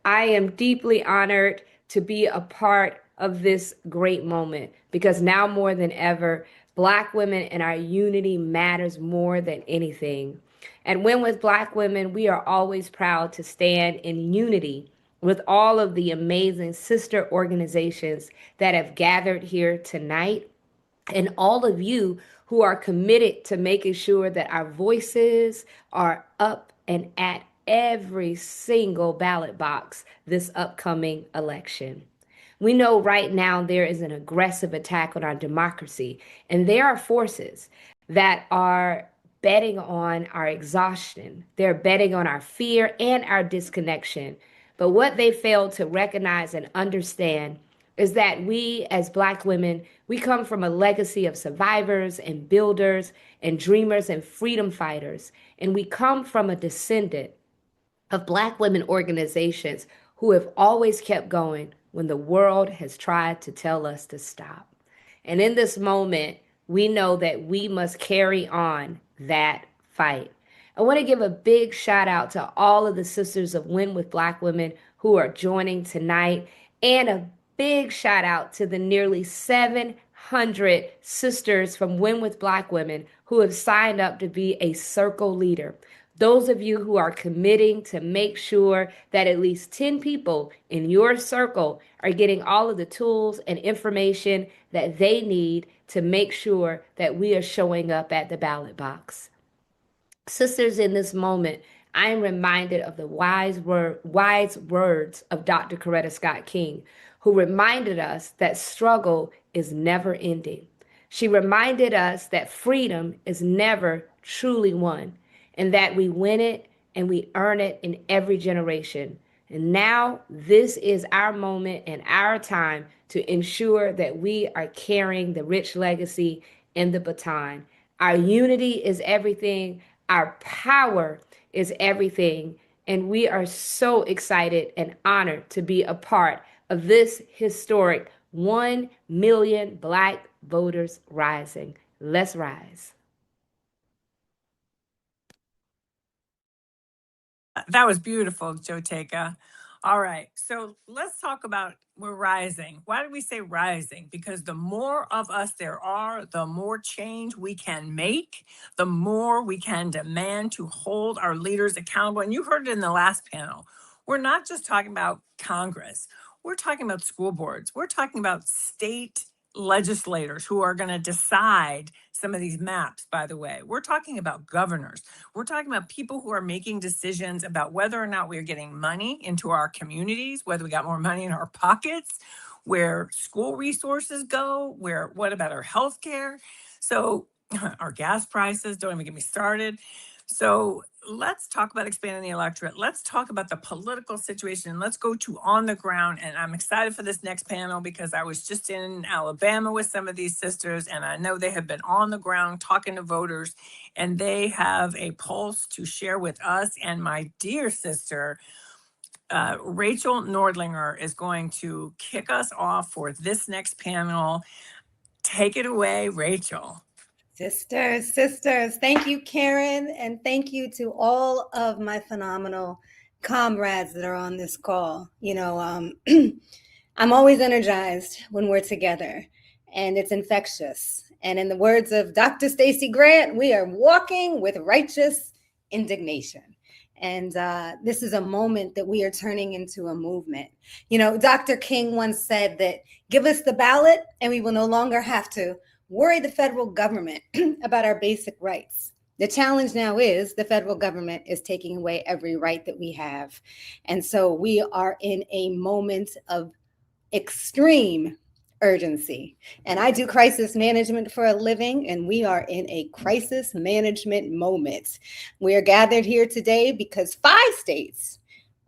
I am deeply honored to be a part of this great moment because now more than ever, Black women and our unity matters more than anything. At Win with Black Women, we are always proud to stand in unity with all of the amazing sister organizations that have gathered here tonight, and all of you who are committed to making sure that our voices are up and at every single ballot box this upcoming election. We know right now there is an aggressive attack on our democracy, and there are forces that are betting on our exhaustion. They're betting on our fear and our disconnection. But what they fail to recognize and understand is that we as Black women, we come from a legacy of survivors and builders and dreamers and freedom fighters. And we come from a descendant of Black women organizations who have always kept going when the world has tried to tell us to stop. And in this moment, we know that we must carry on that fight. I want to give a big shout out to all of the sisters of Win with Black Women who are joining tonight, and a big shout out to the nearly 700 sisters from Win with Black Women who have signed up to be a circle leader. Those of you who are committing to make sure that at least 10 people in your circle are getting all of the tools and information that they need to make sure that we are showing up at the ballot box. Sisters, in this moment, I am reminded of the wise words of Dr. Coretta Scott King, who reminded us that struggle is never ending. She reminded us that freedom is never truly won, and that we win it and we earn it in every generation. And now this is our moment and our time to ensure that we are carrying the rich legacy and the baton. Our unity is everything. Our power is everything. And we are so excited and honored to be a part of this historic 1 million Black voters rising. Let's rise. That was beautiful, Joteka. All right, so let's talk about we're rising. Why do we say rising? Because the more of us there are, the more change we can make, the more we can demand to hold our leaders accountable. And you heard it in the last panel. We're not just talking about Congress. We're talking about school boards. We're talking about state legislators who are going to decide some of these maps, by the way. We're talking about governors. We're talking about people who are making decisions about whether or not we're getting money into our communities, whether we got more money in our pockets, where school resources go, what about our health care? So our gas prices, don't even get me started. So let's talk about expanding the electorate. Let's talk about the political situation. Let's go to on the ground. And I'm excited for this next panel because I was just in Alabama with some of these sisters, and I know they have been on the ground talking to voters, and they have a pulse to share with us. And my dear sister, Rachel Nordlinger, is going to kick us off for this next panel. Take it away, Rachel. Sisters, thank you, Karen, and thank you to all of my phenomenal comrades that are on this call. You know, I'm always energized when we're together, and it's infectious. And in the words of Dr. Stacey Grant, we are walking with righteous indignation. And this is a moment that we are turning into a movement. You know, Dr. King once said that give us the ballot and we will no longer have to worry the federal government about our basic rights. The challenge now is the federal government is taking away every right that we have. And so we are in a moment of extreme urgency. And I do crisis management for a living, and we are in a crisis management moment. We are gathered here today because 5 states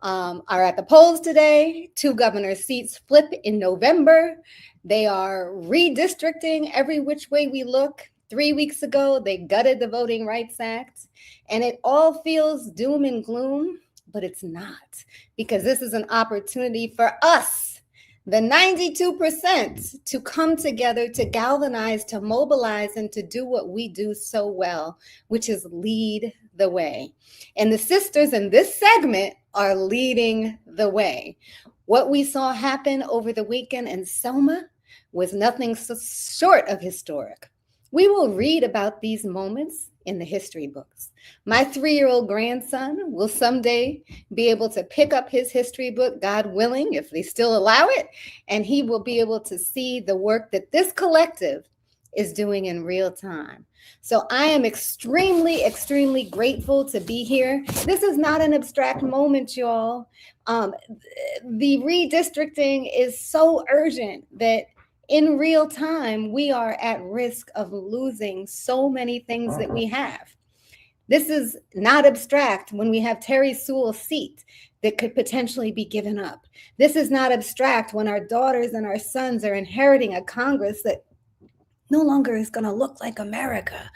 are at the polls today. 2 governor seats flip in November. They are redistricting every which way we look. 3 weeks ago, they gutted the Voting Rights Act, and it all feels doom and gloom, but it's not, because this is an opportunity for us, the 92%, to come together, to galvanize, to mobilize, and to do what we do so well, which is lead the way. And the sisters in this segment are leading the way. What we saw happen over the weekend in Selma was nothing short of historic. We will read about these moments in the history books. My 3-year-old grandson will someday be able to pick up his history book, God willing, if they still allow it, and he will be able to see the work that this collective is doing in real time. So I am extremely, extremely grateful to be here. This is not an abstract moment, y'all. The redistricting is so urgent that in real time, we are at risk of losing so many things that we have. This is not abstract when we have Terry Sewell's seat that could potentially be given up. This is not abstract when our daughters and our sons are inheriting a Congress that no longer is going to look like America.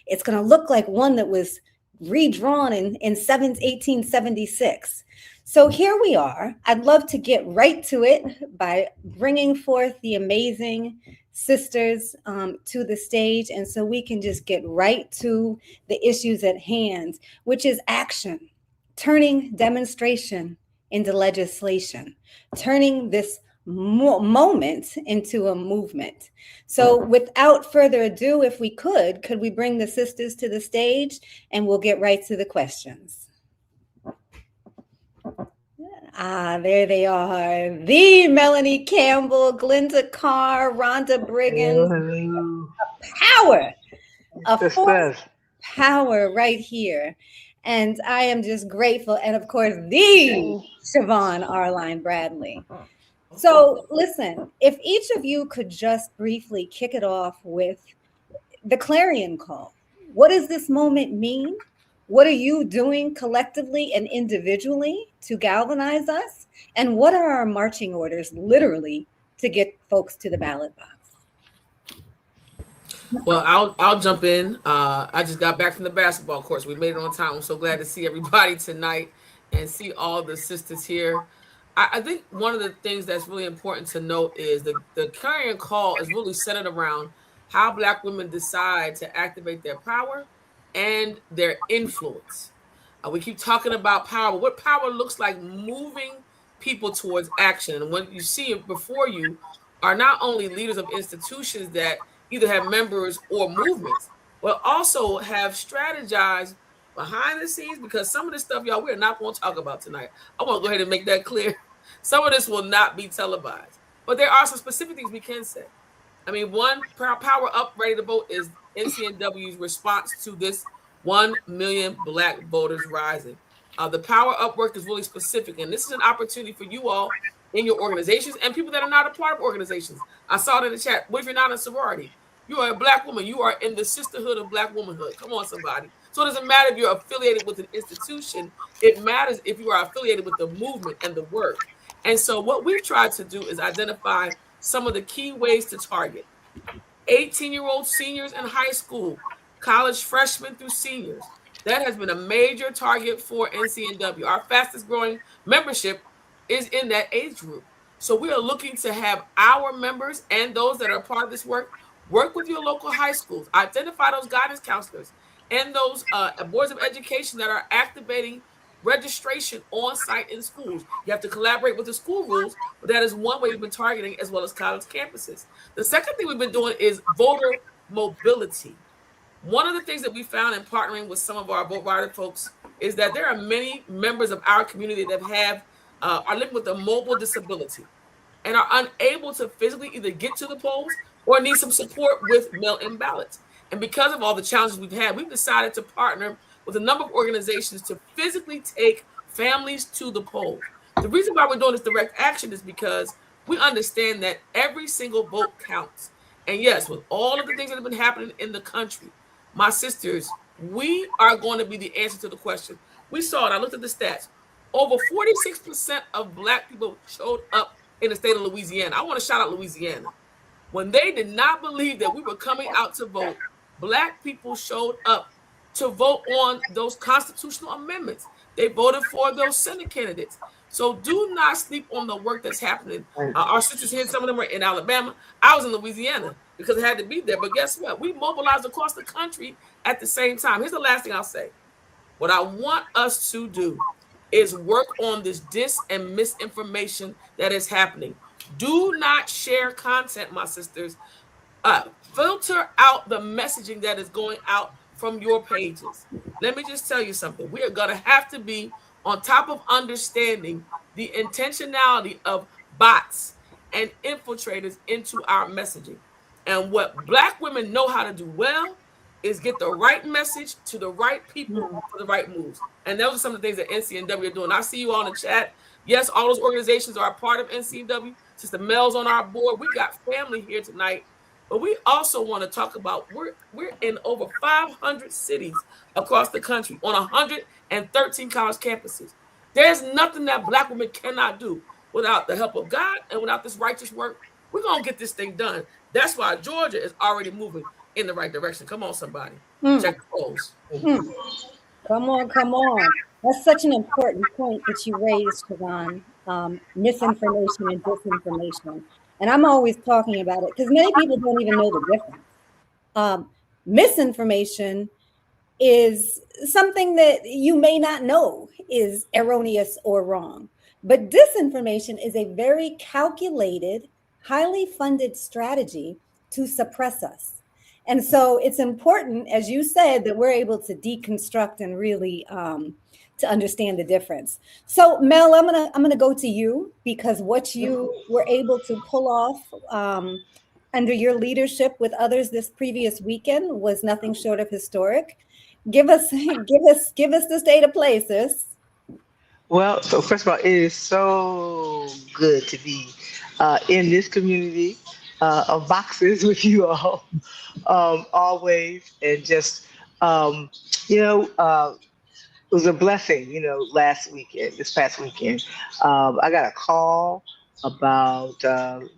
It's going to look like one that was redrawn in 1876. So here we are. I'd love to get right to it by bringing forth the amazing sisters to the stage. And so we can just get right to the issues at hand, which is action, turning demonstration into legislation, turning this moment into a movement. So without further ado, if we could we bring the sisters to the stage and we'll get right to the questions. There they are. The Melanie Campbell, Glenda Carr, Rhonda Brigham. Hello. A force power right here. And I am just grateful. And of course, the Siobhan Arline Bradley. So listen, if each of you could just briefly kick it off with the clarion call. What does this moment mean? What are you doing collectively and individually to galvanize us? And what are our marching orders, literally, to get folks to the ballot box? Well, I'll jump in. I just got back from the basketball course. We made it on time. I'm so glad to see everybody tonight and see all the sisters here. I think one of the things that's really important to note is that the clarion call is really centered around how Black women decide to activate their power and their influence. We keep talking about power. What power looks like moving people towards action. And what you see before you are not only leaders of institutions that either have members or movements, but also have strategized behind the scenes, because some of this stuff, y'all, we're not going to talk about tonight. I want to go ahead and make that clear. Some of this will not be televised, but there are some specific things we can say. I mean, one Power Up Ready to Vote is NCNW's response to this 1 million Black voters rising. The Power Up work is really specific, and this is an opportunity for you all in your organizations and people that are not a part of organizations. I saw it in the chat. What if you're not a sorority? You are a Black woman. You are in the sisterhood of Black womanhood. Come on, somebody. So it doesn't matter if you're affiliated with an institution. It matters if you are affiliated with the movement and the work. And so what we've tried to do is identify some of the key ways to target 18-year-old seniors in high school, college freshmen through seniors. That has been a major target for NCNW. Our fastest growing membership is in that age group. So we are looking to have our members and those that are part of this work with your local high schools, identify those guidance counselors and those boards of education that are activating registration on site in schools. You have to collaborate with the school rules, but that is one way we've been targeting, as well as college campuses. The second thing we've been doing is voter mobility. One of the things that we found in partnering with some of our vote rider folks is that there are many members of our community that are living with a mobile disability and are unable to physically either get to the polls or need some support with mail-in ballots. And because of all the challenges we've had, we've decided to partner with a number of organizations to physically take families to the polls. The reason why we're doing this direct action is because we understand that every single vote counts. And yes, with all of the things that have been happening in the country, my sisters, we are going to be the answer to the question. We saw it. I looked at the stats. Over 46% of Black people showed up in the state of Louisiana. I want to shout out Louisiana. When they did not believe that we were coming out to vote, Black people showed up to vote on those constitutional amendments. They voted for those Senate candidates. So do not sleep on the work that's happening. Our sisters here, some of them were in Alabama. I was in Louisiana because I had to be there. But guess what? We mobilized across the country at the same time. Here's the last thing I'll say. What I want us to do is work on this dis and misinformation that is happening. Do not share content, my sisters. Filter out the messaging that is going out from your pages. Let me just tell you something. We are going to have to be on top of understanding the intentionality of bots and infiltrators into our messaging. And what Black women know how to do well is get the right message to the right people for the right moves. And those are some of the things that NCNW are doing. I see you all in the chat. Yes, all those organizations are a part of NCNW. Sister Mel's on our board. We got family here tonight. But we also want to talk about we're in over 500 cities across the country on 113 college campuses. There's nothing that Black women cannot do without the help of God and without this righteous work. We're going to get this thing done. That's why Georgia is already moving in the right direction. Come on, somebody. Check the polls. Come on. That's such an important point that you raised, Siobhan. Misinformation and disinformation. And I'm always talking about it because many people don't even know the difference. Misinformation is something that you may not know is erroneous or wrong. But disinformation is a very calculated, highly funded strategy to suppress us. And so it's important, as you said, that we're able to deconstruct and really to understand the difference. So Mel, I'm gonna go to you because what you were able to pull off under your leadership with others this previous weekend was nothing short of historic. Give us the state of play, sis. Well, so first of all, it is so good to be in this community of boxes with you all always, and just it was a blessing, this past weekend. I got a call about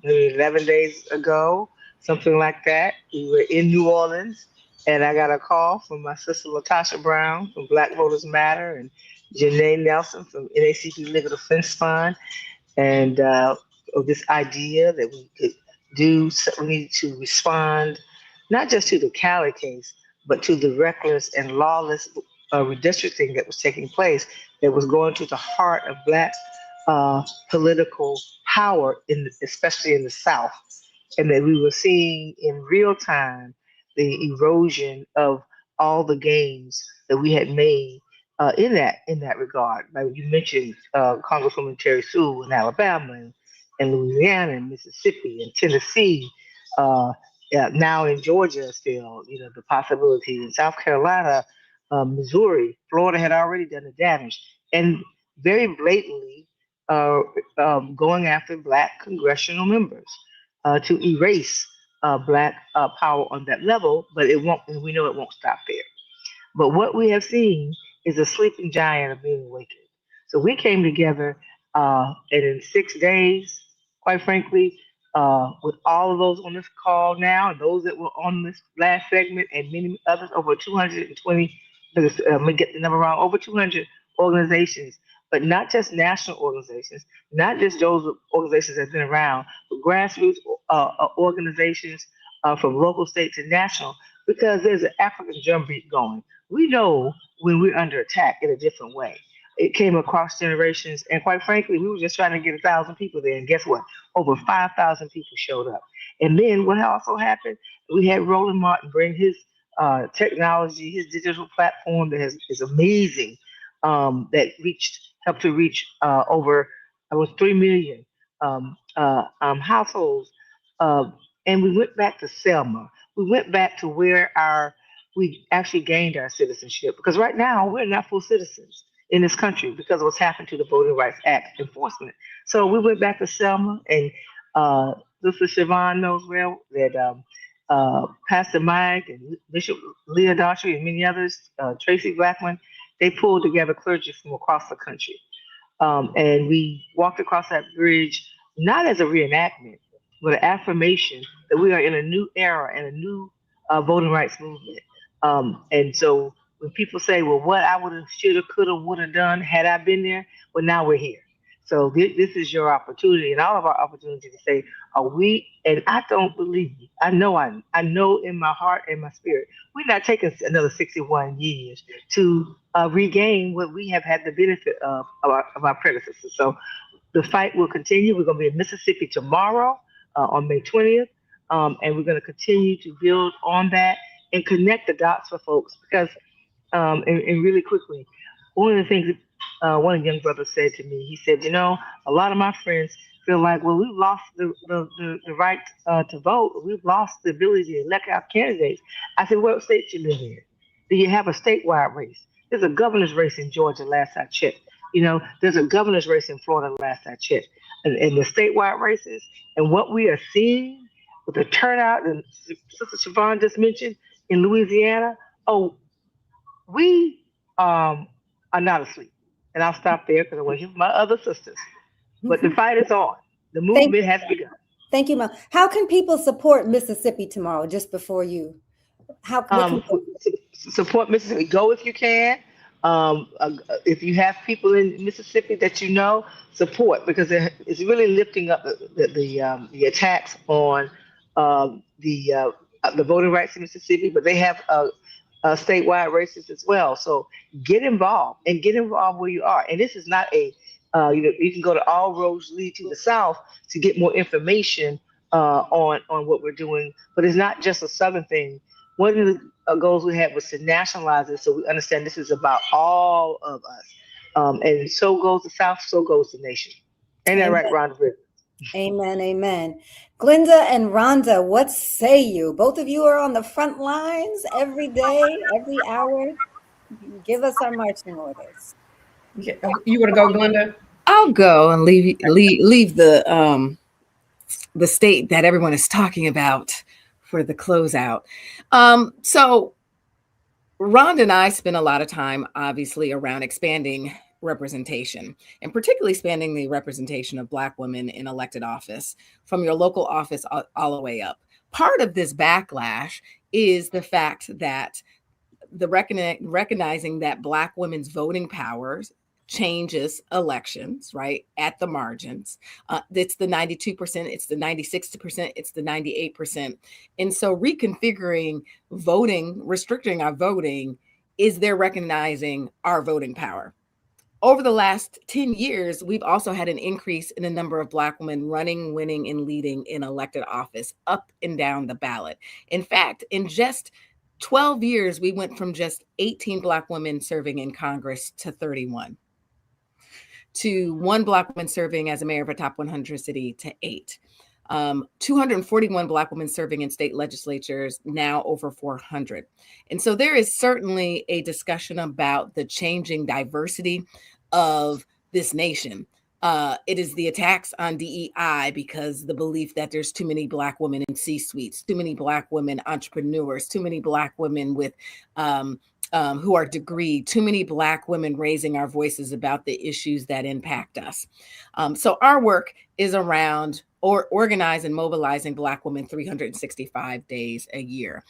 maybe 11 days ago, something like that. We were in New Orleans, and I got a call from my sister LaTasha Brown from Black Voters Matter and Janae Nelson from NACP Legal Defense Fund, and of this idea that we could we need to respond not just to the Cali case, but to the reckless and lawless redistricting that was taking place, that was going to the heart of Black political power, especially in the South, and that we were seeing in real time the erosion of all the gains that we had made in that regard. Like you mentioned, Congresswoman Terry Sewell in Alabama and Louisiana and Mississippi and Tennessee, Now in Georgia, still, the possibility in South Carolina, Missouri, Florida had already done the damage, and very blatantly uh, going after black congressional members to erase black power on that level. But it won't, and we know it won't stop there. But what we have seen is a sleeping giant of being awakened. So we came together, and in 6 days, quite frankly, with all of those on this call now, and those that were on this last segment, and many others, over 220, I'm gonna get the number wrong, over 200 organizations, but not just national organizations, not just those organizations that have been around, but grassroots organizations from local, states, and national, because there's an African drumbeat going. We know when we're under attack in a different way. It came across generations, and quite frankly, we were just trying to get 1,000 people there, and guess what? Over 5,000 people showed up. And then what also happened? We had Roland Martin bring his technology, his digital platform that is amazing, that helped to reach over, I was 3 million households. Uh, and we went back to Selma. We went back to where we actually gained our citizenship, because right now we're not full citizens in this country because of what's happened to the Voting Rights Act enforcement. So we went back to Selma, and Sister Siobhan knows well that Pastor Mike and Bishop Leah Daughtry and many others, Tracy Blackman, they pulled together clergy from across the country. And we walked across that bridge not as a reenactment, but an affirmation that we are in a new era and a new voting rights movement. And so when people say, well, what I would have, should have, could have, would have done had I been there, well, now we're here. So this is your opportunity and all of our opportunity to say, are we, and I don't believe, I know in my heart and my spirit, we're not taking another 61 years to regain what we have had the benefit of our predecessors. So the fight will continue. We're going to be in Mississippi tomorrow on May 20th. And we're going to continue to build on that and connect the dots for folks. Because, and really quickly, one of the things that one of the young brothers said to me, he said, a lot of my friends feel like, well, we've lost the right to vote. We've lost the ability to elect our candidates. I said, what state you live in? Do you have a statewide race? There's a governor's race in Georgia last I checked. There's a governor's race in Florida last I checked. And the statewide races, and what we are seeing with the turnout, and Sister Siobhan just mentioned in Louisiana, we are not asleep. And I'll stop there because I want to hear from my other sisters. But the fight is on. The movement has begun. Thank you, Mel. How can people support Mississippi tomorrow, just before you? Support Mississippi. Go if you can. If you have people in Mississippi that support, because it's really lifting up the attacks on the voting rights in Mississippi, but they have statewide races as well. So get involved where you are. And this is not you can go to All Roads Lead to the South to get more information on what we're doing. But it's not just a Southern thing. One of the goals we had was to nationalize it so we understand this is about all of us. And so goes the South, so goes the nation. Ain't that right, Rhonda? Amen, amen. Glinda and Rhonda, what say you? Both of you are on the front lines every day, every hour. Give us our marching orders. You want to go, Glinda? I'll go and leave the state that everyone is talking about for the closeout. So Rhonda and I spent a lot of time, obviously, around expanding representation, and particularly expanding the representation of Black women in elected office from your local office all the way up. Part of this backlash is the fact that the recognizing that Black women's voting powers changes elections, right, at the margins. It's the 92%, it's the 96%, it's the 98%. And so reconfiguring voting, restricting our voting, is they're recognizing our voting power. Over the last 10 years, we've also had an increase in the number of Black women running, winning, and leading in elected office up and down the ballot. In fact, in just 12 years, we went from just 18 Black women serving in Congress to 31. To 1 Black woman serving as a mayor of a top 100 city to 8. 241 Black women serving in state legislatures, now over 400. And so there is certainly a discussion about the changing diversity of this nation. It is the attacks on DEI because the belief that there's too many Black women in C-suites, too many Black women entrepreneurs, too many Black women with who are degreed, too many Black women raising our voices about the issues that impact us. So our work is around organize and mobilizing Black women 365 days a year.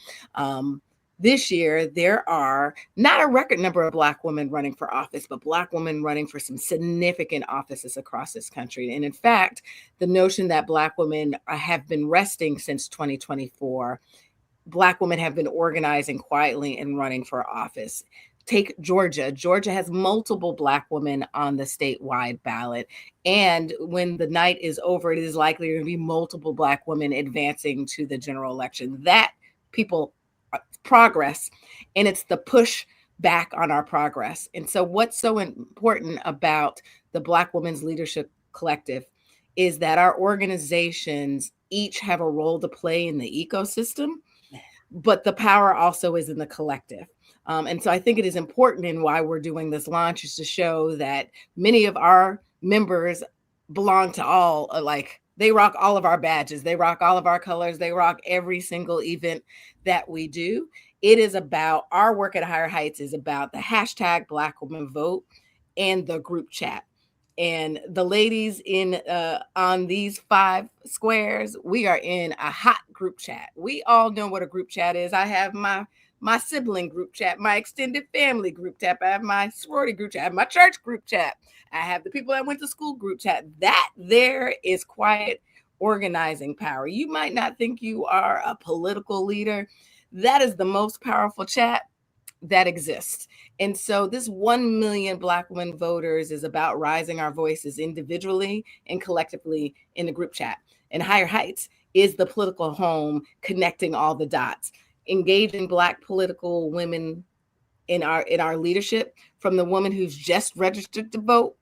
This year, there are not a record number of Black women running for office, but Black women running for some significant offices across this country. And in fact, the notion that Black women have been resting since 2024, Black women have been organizing quietly and running for office. Take Georgia. Georgia has multiple Black women on the statewide ballot. And when the night is over, it is likely to be multiple Black women advancing to the general election. That people progress, and it's the push back on our progress. And so what's so important about the Black Women's Leadership Collective is that our organizations each have a role to play in the ecosystem, but the power also is in the collective. And so I think it is important, and why we're doing this launch is to show that many of our members belong to all, like they rock all of our badges, they rock all of our colors, they rock every single event that we do. It is about our work at Higher Heights is about the hashtag Black Women Vote and the group chat. And the ladies in on these 5 squares, we are in a hot group chat. We all know what a group chat is. I have my sibling group chat, my extended family group chat, I have my sorority group chat, I have my church group chat, I have the people that went to school group chat. That there is quiet organizing power. You might not think you are a political leader. That is the most powerful chat that exists. And so this 1 million Black women voters is about rising our voices individually and collectively in the group chat. And Higher Heights is the political home connecting all the dots, engaging Black political women in our leadership, from the woman who's just registered to vote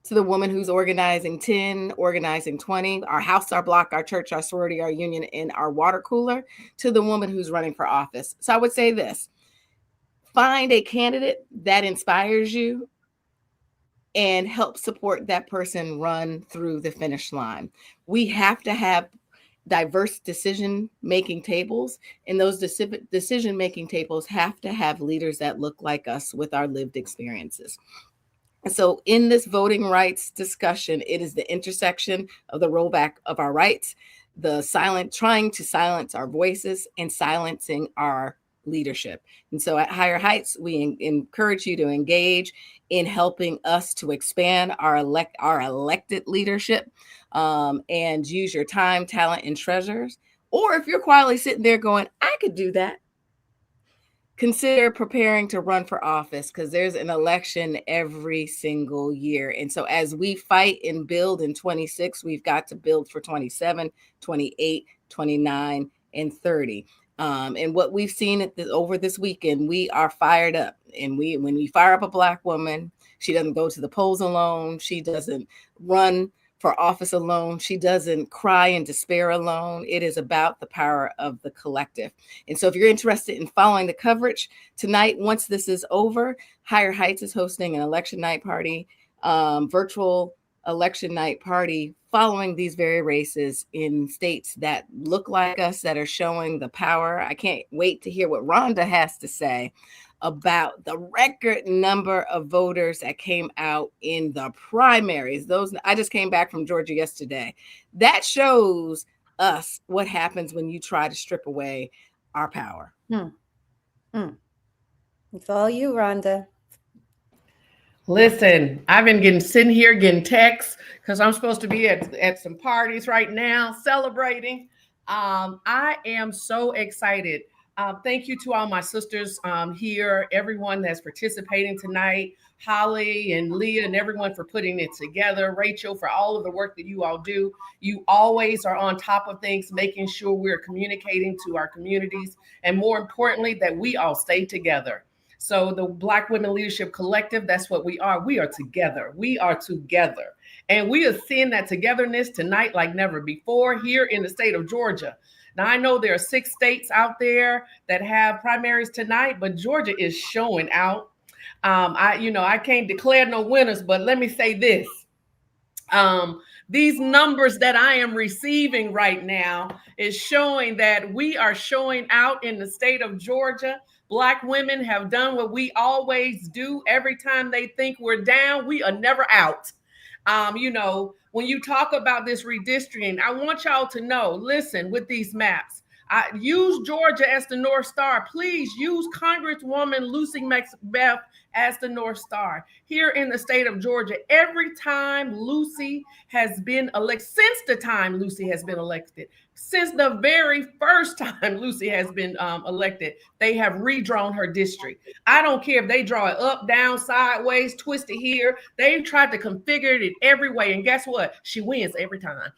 to the woman who's organizing 10, organizing 20, our house, our block, our church, our sorority, our union, and our water cooler, to the woman who's running for office. So I would say this: find a candidate that inspires you and help support that person run through the finish line. We have to have diverse decision-making tables, and those decision-making tables have to have leaders that look like us with our lived experiences. And so in this voting rights discussion, it is the intersection of the rollback of our rights, trying to silence our voices, and silencing our leadership. And so at Higher Heights, we encourage you to engage in helping us to expand our elected leadership, and use your time, talent, and treasures. Or if you're quietly sitting there going, I could do that, consider preparing to run for office, because there's an election every single year. And so as we fight and build in 26, we've got to build for 27, 28, 29, and 30. And what we've seen over this weekend, we are fired up. And when we fire up a Black woman, she doesn't go to the polls alone. She doesn't run for office alone. She doesn't cry in despair alone. It is about the power of the collective. And so if you're interested in following the coverage tonight, once this is over, Higher Heights is hosting an election night party, virtual election night party, following these very races in states that look like us, that are showing the power. I can't wait to hear what Rhonda has to say about the record number of voters that came out in the primaries. I just came back from Georgia yesterday. That shows us what happens when you try to strip away our power. It's all you, Rhonda. Listen, I've been sitting here getting texts because I'm supposed to be at some parties right now celebrating. I am so excited. Thank you to all my sisters here, everyone that's participating tonight, Holly and Leah and everyone for putting it together, Rachel for all of the work that you all do. You always are on top of things, making sure we're communicating to our communities, and more importantly, that we all stay together. So the Black Women Leadership Collective, that's what we are. We are together. We are together. And we are seeing that togetherness tonight like never before here in the state of Georgia. Now, I know there are 6 states out there that have primaries tonight, but Georgia is showing out. I can't declare no winners, but let me say this. These numbers that I am receiving right now is showing that we are showing out in the state of Georgia. Black women have done what we always do. Every time they think we're down, we are never out. When you talk about this redistricting, I want y'all to know, listen, with these maps, use Georgia as the North Star. Please use Congresswoman Lucy Macbeth as the North Star. Here in the state of Georgia, every time Lucy has been elected, since the time Lucy has been elected, since the very first time Lucy has been elected, they have redrawn her district. I don't care if they draw it up, down, sideways, twisted here. They've tried to configure it every way. And guess what? She wins every time.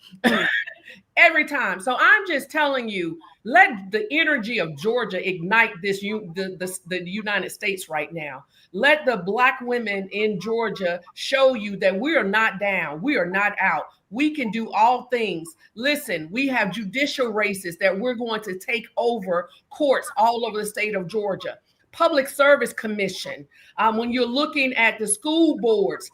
Every time. So I'm just telling you, let the energy of Georgia ignite the United States right now. Let the Black women in Georgia show you that we are not down. We are not out. We can do all things. Listen, we have judicial races that we're going to take over courts all over the state of Georgia. Public Service Commission, when you're looking at the school boards,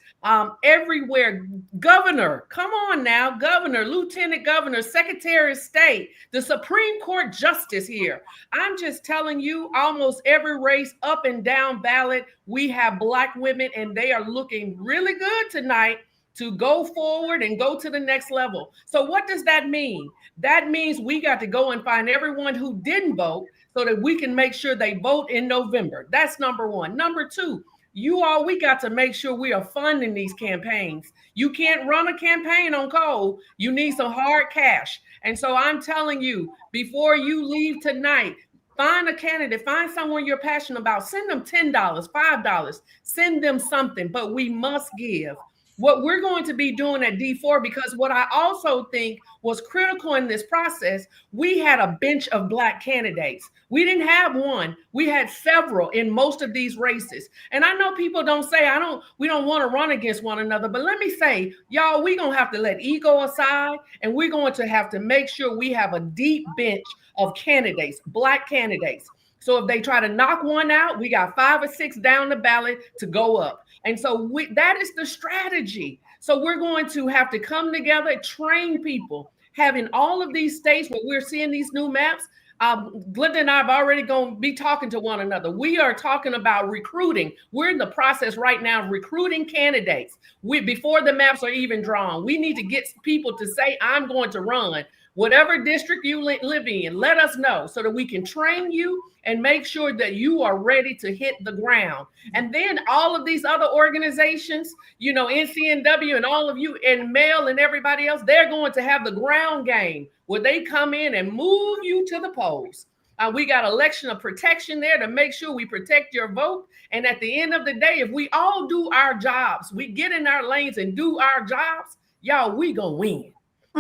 everywhere, governor, come on now, governor, lieutenant governor, secretary of state, the Supreme Court justice here. I'm just telling you, almost every race up and down ballot, we have Black women and they are looking really good tonight to go forward and go to the next level. So what does that mean? That means we got to go and find everyone who didn't vote so that we can make sure they vote in November. That's number one. Number two, we got to make sure we are funding these campaigns. You can't run a campaign on cold. You need some hard cash. And so I'm telling you, before you leave tonight, find a candidate, find someone you're passionate about, send them $10, $5, send them something, but we must give. What we're going to be doing at D4, because what I also think was critical in this process, we had a bench of Black candidates. We didn't have one. We had several in most of these races. And I know people don't say, we don't want to run against one another, but let me say, y'all, we're going to have to let ego aside, and we're going to have to make sure we have a deep bench of candidates, Black candidates. So if they try to knock one out, we got 5 or 6 down the ballot to go up. And so that is the strategy. So we're going to have to come together, train people, having all of these states where we're seeing these new maps. Glenda and I have already going to be talking to one another. We are talking about recruiting. We're in the process right now of recruiting candidates. Before the maps are even drawn, we need to get people to say, I'm going to run. Whatever district you live in, let us know so that we can train you and make sure that you are ready to hit the ground. And then all of these other organizations, NCNW and all of you and Mail and everybody else, they're going to have the ground game where they come in and move you to the polls. We got election of protection there to make sure we protect your vote. And at the end of the day, if we all do our jobs, we get in our lanes and do our jobs, y'all, we gonna win.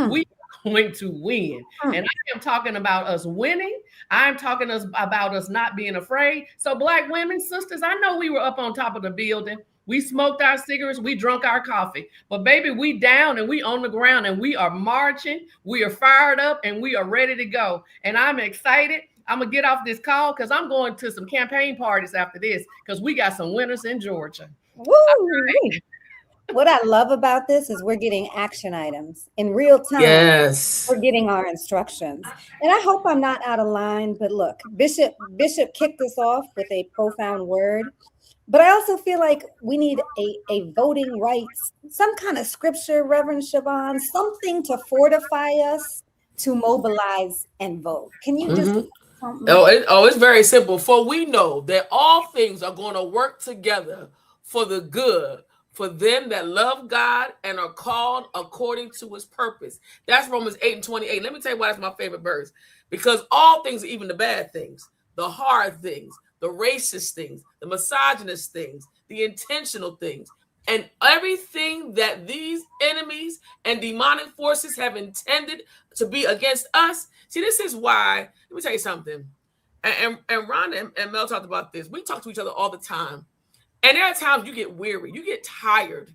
We going to win. And I am talking about us winning. I'm talking about us not being afraid. So Black women, sisters, I know we were up on top of the building. We smoked our cigarettes, we drunk our coffee, but baby, we down and we on the ground and we are marching. We are fired up and we are ready to go. And I'm excited. I'm gonna get off this call because I'm going to some campaign parties after this because we got some winners in Georgia. Woo! What I love about this is we're getting action items in real time. Yes. We're getting our instructions. And I hope I'm not out of line, but look, Bishop kicked us off with a profound word. But I also feel like we need a voting rights, some kind of scripture, Reverend Siobhan, something to fortify us to mobilize and vote. Can you just... it's very simple. For we know that all things are going to work together for the good for them that love God and are called according to his purpose. That's Romans 8:28. Let me tell you why that's my favorite verse. Because all things, even the bad things, the hard things, the racist things, the misogynist things, the intentional things, and everything that these enemies and demonic forces have intended to be against us. See, this is why, let me tell you something. And Ron and Mel talked about this. We talk to each other all the time. And there are times you get weary, you get tired.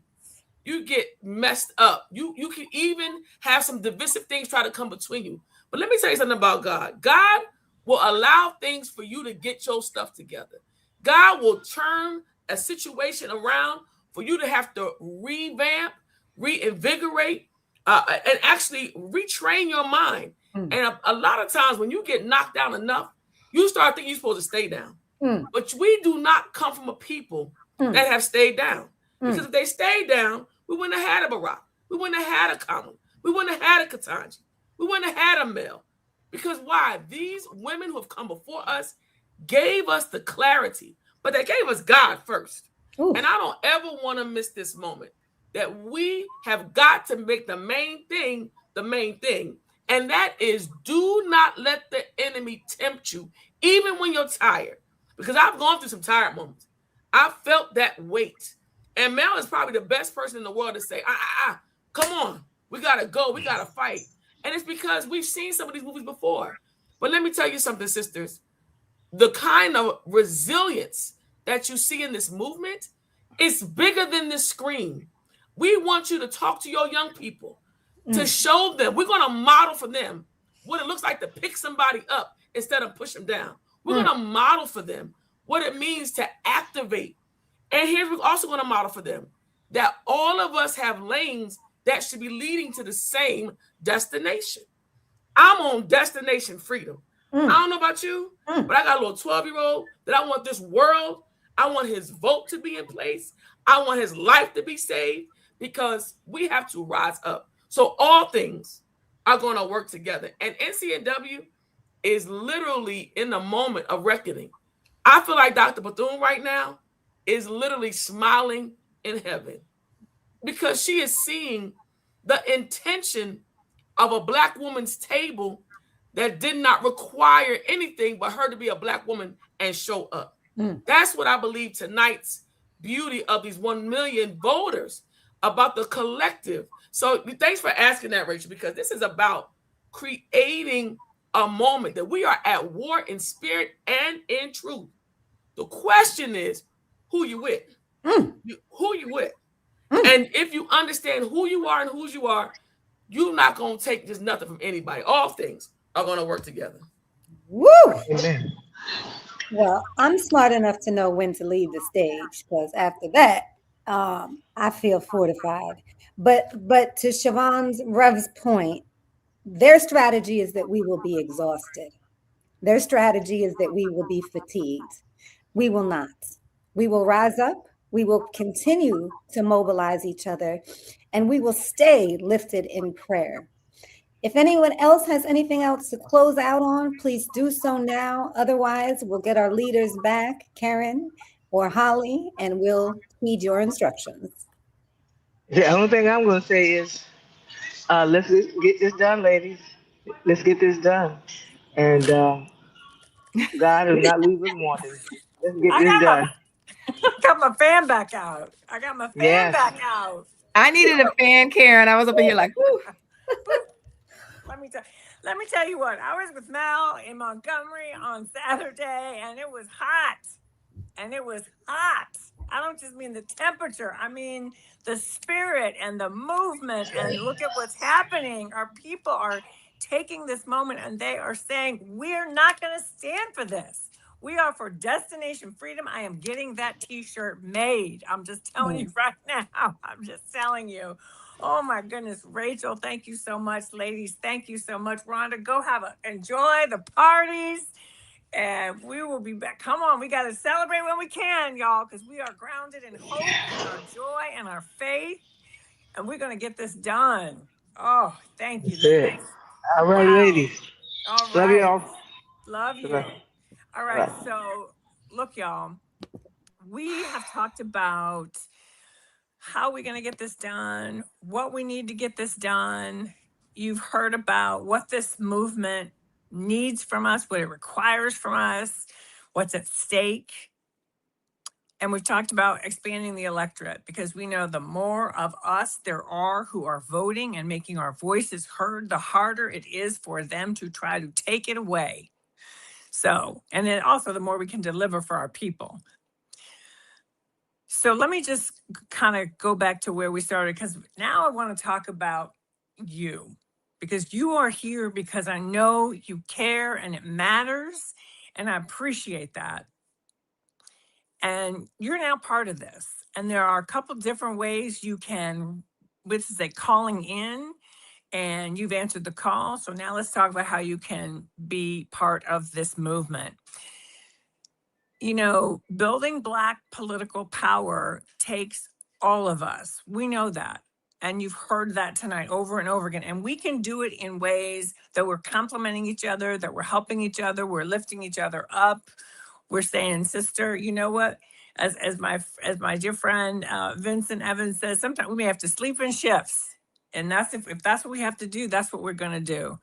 you get messed up. You can even have some divisive things try to come between you. But let me tell you something about God. God will allow things for you to get your stuff together. God will turn a situation around for you to have to revamp, reinvigorate, and actually retrain your mind. And a lot of times when you get knocked down enough, you start thinking you're supposed to stay down. But we do not come from a people that have stayed down. Because if they stayed down, we wouldn't have had a Barack. We wouldn't have had a Kamala. We wouldn't have had a Ketanji. We wouldn't have had a Mel. Because why? These women who have come before us gave us the clarity, but they gave us God first. And I don't ever want to miss this moment that we have got to make the main thing the main thing. And that is, do not let the enemy tempt you, even when you're tired. Because I've gone through some tired moments. I felt that weight. And Mel is probably the best person in the world to say, come on, we got to go, we got to fight. And it's because we've seen some of these movies before. But let me tell you something, sisters. The kind of resilience that you see in this movement is bigger than this screen. We want you to talk to your young people, to show them. We're going to model for them what it looks like to pick somebody up instead of push them down. We're going to model for them what it means to activate. And here we're also going to model for them that all of us have lanes that should be leading to the same destination. I'm on destination freedom. I don't know about you, but I got a little 12-year-old that I want this world. I want his vote to be in place. I want his life to be saved, because we have to rise up. So all things are going to work together. And NCNW is literally in the moment of reckoning. I feel like Dr. Bethune right now is literally smiling in heaven, because she is seeing the intention of a Black woman's table that did not require anything but her to be a Black woman and show up. That's what I believe tonight's beauty of these 1 million voters, about the collective. So thanks for asking that, Rachel, because this is about creating a moment that we are at war in spirit and in truth. The question is, who you with? Who you with? And if you understand who you are and whose you are, you're not going to take just nothing from anybody. All things are going to work together. Woo! Amen. Well, I'm smart enough to know when to leave the stage, because after that, I feel fortified. But to Siobhan's Rev's point, their strategy is that we will be exhausted. Their strategy is that we will be fatigued. We will not. We will rise up. We will continue to mobilize each other, and we will stay lifted in prayer. If anyone else has anything else to close out on, please do so now. Otherwise, we'll get our leaders back, Karen or Holly, and we'll heed your instructions. The only thing I'm going to say is, let's get this done, ladies. Let's get this done. And God will not leave us wanting. Let's get this done. Got my fan back out. I got my fan back out. I needed a fan, Karen. I was up in here like, whoo. Let me tell you what. I was with Mel in Montgomery on Saturday, and it was hot. I don't just mean the temperature. I mean the spirit and the movement. And look at what's happening. Our people are taking this moment, and they are saying, we're not going to stand for this. We are for destination freedom. I am getting that T-shirt made. I'm just telling you right now. I'm just telling you. Oh my goodness, Rachel, thank you so much. Ladies, thank you so much. Rhonda, go enjoy the parties. And we will be back. Come on, we got to celebrate when we can, y'all, because we are grounded in hope and our joy and our faith. And we're going to get this done. Oh, thank you. Ladies. All right, ladies. All right. Love y'all. Love you. All right. So look, y'all, we have talked about how we're going to get this done, what we need to get this done. You've heard about what this movement needs from us, what it requires from us, what's at stake. And we've talked about expanding the electorate, because we know the more of us there are who are voting and making our voices heard, the harder it is for them to try to take it away. So, and then also the more we can deliver for our people. So let me just kind of go back to where we started, because now I want to talk about you, because you are here because I know you care and it matters, and I appreciate that. And you're now part of this. And there are a couple different ways you can, which is a calling in, and you've answered the call. So now let's talk about how you can be part of this movement. You know, building Black political power takes all of us. We know that. And you've heard that tonight over and over again. And we can do it in ways that we're complementing each other, that we're helping each other, we're lifting each other up. We're saying, sister, you know what? As my dear friend Vincent Evans says, sometimes we may have to sleep in shifts. And that's if that's what we have to do, that's what we're going to do.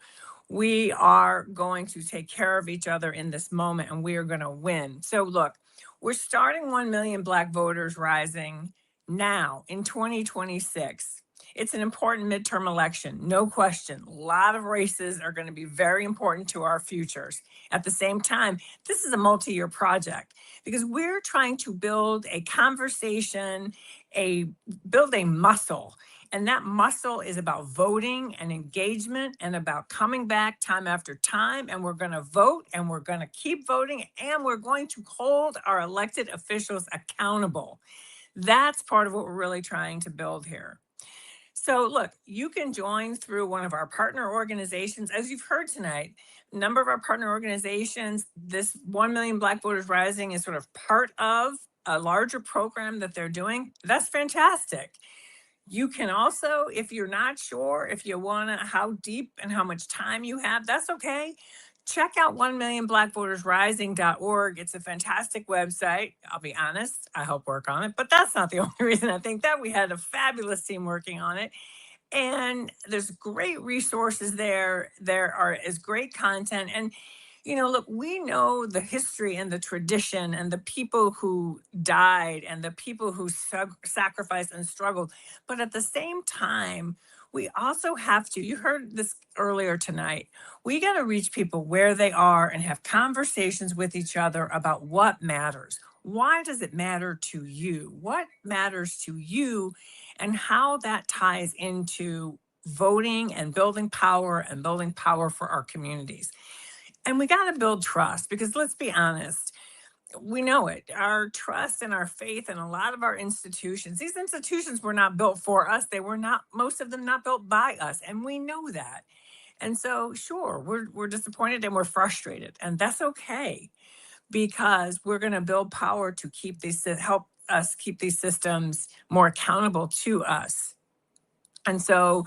We are going to take care of each other in this moment, and we are going to win. So look, we're starting 1 million Black voters rising now in 2026. It's an important midterm election, no question. A lot of races are going to be very important to our futures. At the same time, this is a multi-year project because we're trying to build a conversation, build a muscle. And that muscle is about voting and engagement and about coming back time after time. And we're going to vote, and we're going to keep voting, and we're going to hold our elected officials accountable. That's part of what we're really trying to build here. So look, you can join through one of our partner organizations. As you've heard tonight, a number of our partner organizations, this 1 million Black Voters Rising is sort of part of a larger program that they're doing. That's fantastic. You can also, if you're not sure, if you want to, how deep and how much time you have, that's okay. Check out 1millionblackvotersrising.org. It's a fantastic website. I'll be honest, I help work on it, but that's not the only reason I think that. We had a fabulous team working on it. And there's great resources there. There is great content. And, you know, look, we know the history and the tradition and the people who died and the people who sacrificed and struggled. But at the same time, we also have to, you heard this earlier tonight, we got to reach people where they are and have conversations with each other about what matters. Why does it matter to you? What matters to you, and how that ties into voting and building power for our communities. And we got to build trust, because let's be honest, we know it. Our trust and our faith in a lot of our institutions, these institutions were not built for us. They were not, most of them not built by us. And we know that. And so, sure, we're disappointed and we're frustrated. And that's okay, because we're going to build power to keep these, help us keep these systems more accountable to us. And so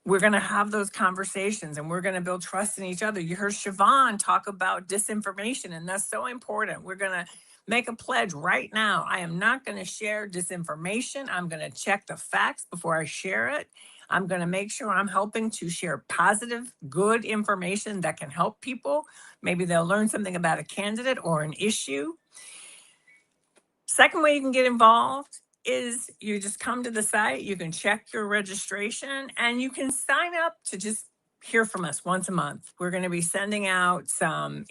we're going to have those conversations, and we're going to build trust in each other. You heard Siobhan talk about disinformation, and that's so important. We're going to make a pledge right now. I am not going to share disinformation. I'm going to check the facts before I share it. I'm going to make sure I'm helping to share positive, good information that can help people. Maybe they'll learn something about a candidate or an issue. Second way you can get involved is you just come to the site, you can check your registration, and you can sign up to just hear from us once a month. We're going to be sending out some,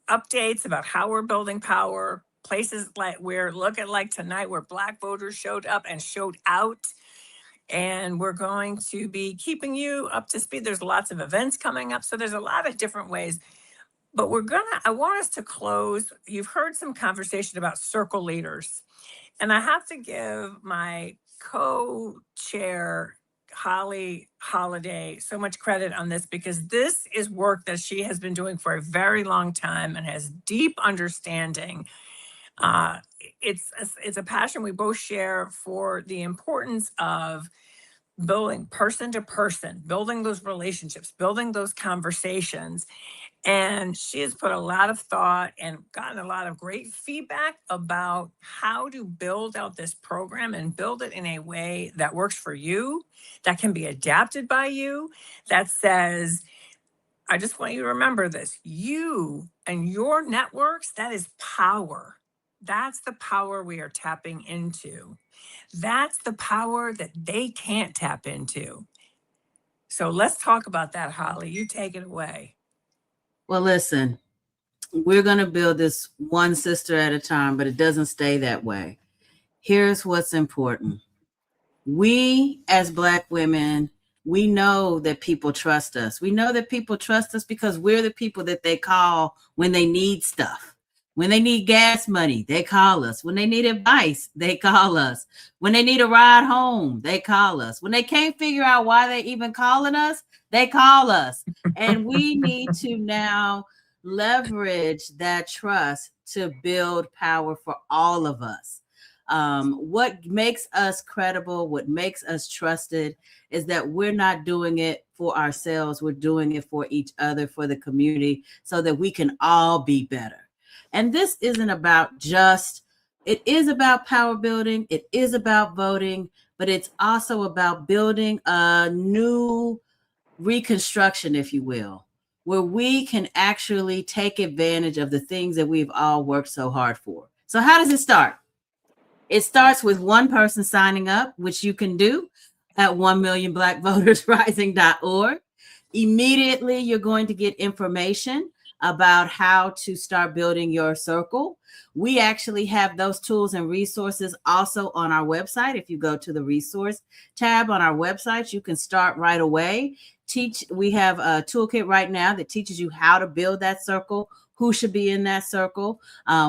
updates about how we're building power, places like like tonight where Black voters showed up and showed out. And we're going to be keeping you up to speed. There's lots of events coming up. So there's a lot of different ways. But I want us to close. You've heard some conversation about circle leaders. And I have to give my co-chair, Holly Holiday, so much credit on this, because this is work that she has been doing for a very long time and has deep understanding. It's a passion we both share for the importance of building person to person, building those relationships, building those conversations. And she has put a lot of thought and gotten a lot of great feedback about how to build out this program and build it in a way that works for you, that can be adapted by you, that says, I just want you to remember this, you and your networks, that is power. That's the power we are tapping into. That's the power that they can't tap into. So let's talk about that, Holly. You take it away. Well, listen, we're going to build this one sister at a time, but it doesn't stay that way. here's what's important. We as Black women, we know that people trust us. We know that people trust us because we're the people that they call when they need stuff. When they need gas money, they call us. When they need advice, they call us. When they need a ride home, they call us. When they can't figure out why they even calling us, they call us. And we need to now leverage that trust to build power for all of us. What makes us credible, what makes us trusted is that we're not doing it for ourselves. We're doing it for each other, for the community, so that we can all be better. And this isn't about it is about power building. It is about voting, but it's also about building a new reconstruction, if you will, where we can actually take advantage of the things that we've all worked so hard for. So how does it start? It starts with one person signing up, which you can do at 1millionblackvotersrising.org. Immediately, you're going to get information about how to start building your circle. We actually have those tools and resources also on our website. If you go to the resource tab on our website, you can start right away. We have a toolkit right now that teaches you how to build that circle, who should be in that circle.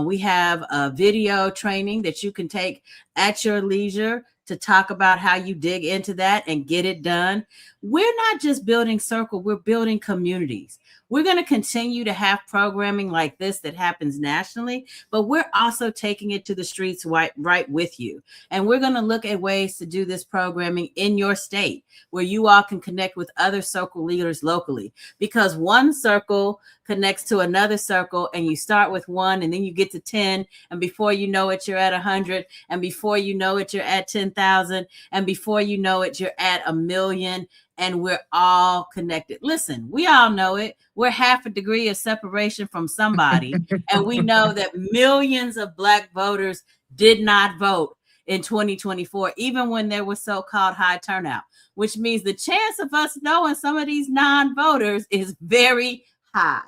We have a video training that you can take at your leisure to talk about how you dig into that and get it done. We're not just building circle, we're building communities. We're going to continue to have programming like this that happens nationally, but we're also taking it to the streets right with you. And we're going to look at ways to do this programming in your state where you all can connect with other circle leaders locally, because one circle connects to another circle and you start with one and then you get to 10. And before you know it, you're at 100. And before you know it, you're at 10,000. And before you know it, you're at 1 million. And we're all connected. Listen, we all know it. We're half a degree of separation from somebody. And we know that millions of Black voters did not vote in 2024, even when there was so-called high turnout, which means the chance of us knowing some of these non-voters is very high.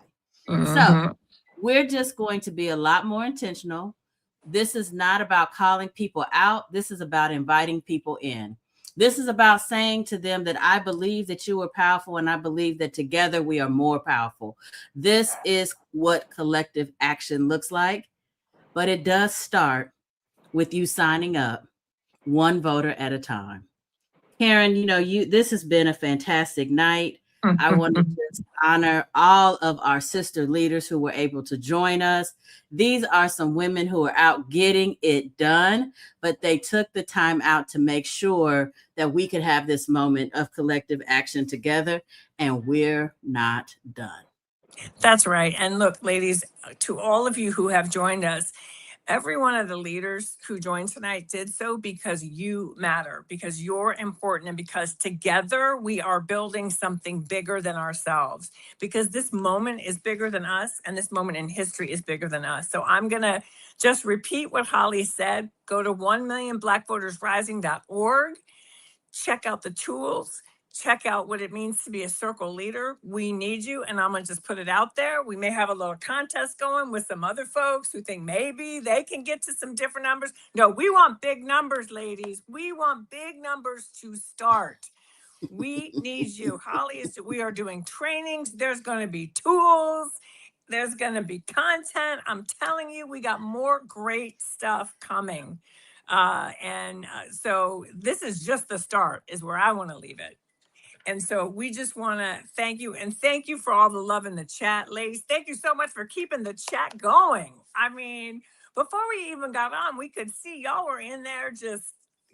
So we're just going to be a lot more intentional. This is not about calling people out. This is about inviting people in. This is about saying to them that I believe that you are powerful and I believe that together we are more powerful. This is what collective action looks like, but it does start with you signing up one voter at a time. Karen, this has been a fantastic night. I want to just honor all of our sister leaders who were able to join us. These are some women who are out getting it done, but they took the time out to make sure that we could have this moment of collective action together, and we're not done. That's right. And look, ladies, to all of you who have joined us, every one of the leaders who joined tonight did so because you matter, because you're important, and because together we are building something bigger than ourselves, because this moment is bigger than us and this moment in history is bigger than us. So I'm going to just repeat what Holly said. Go to 1millionblackvotersrising.org, check out the tools, check out what it means to be a circle leader. We need you. And I'm going to just put it out there. We may have a little contest going with some other folks who think maybe they can get to some different numbers. No, we want big numbers, ladies. We want big numbers to start. We need you. We are doing trainings. There's going to be tools. There's going to be content. I'm telling you, we got more great stuff coming. So this is just the start, is where I want to leave it. And so we just want to thank you, and thank you for all the love in the chat, ladies. Thank you so much for keeping the chat going. I mean, before we even got on, we could see y'all were in there.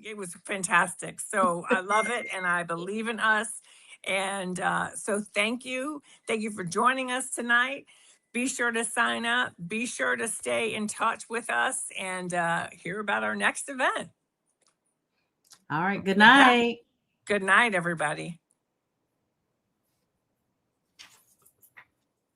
It was fantastic. So I love it, and I believe in us. And so thank you. Thank you for joining us tonight. Be sure to sign up. Be sure to stay in touch with us and hear about our next event. All right. Good night. Good night, everybody.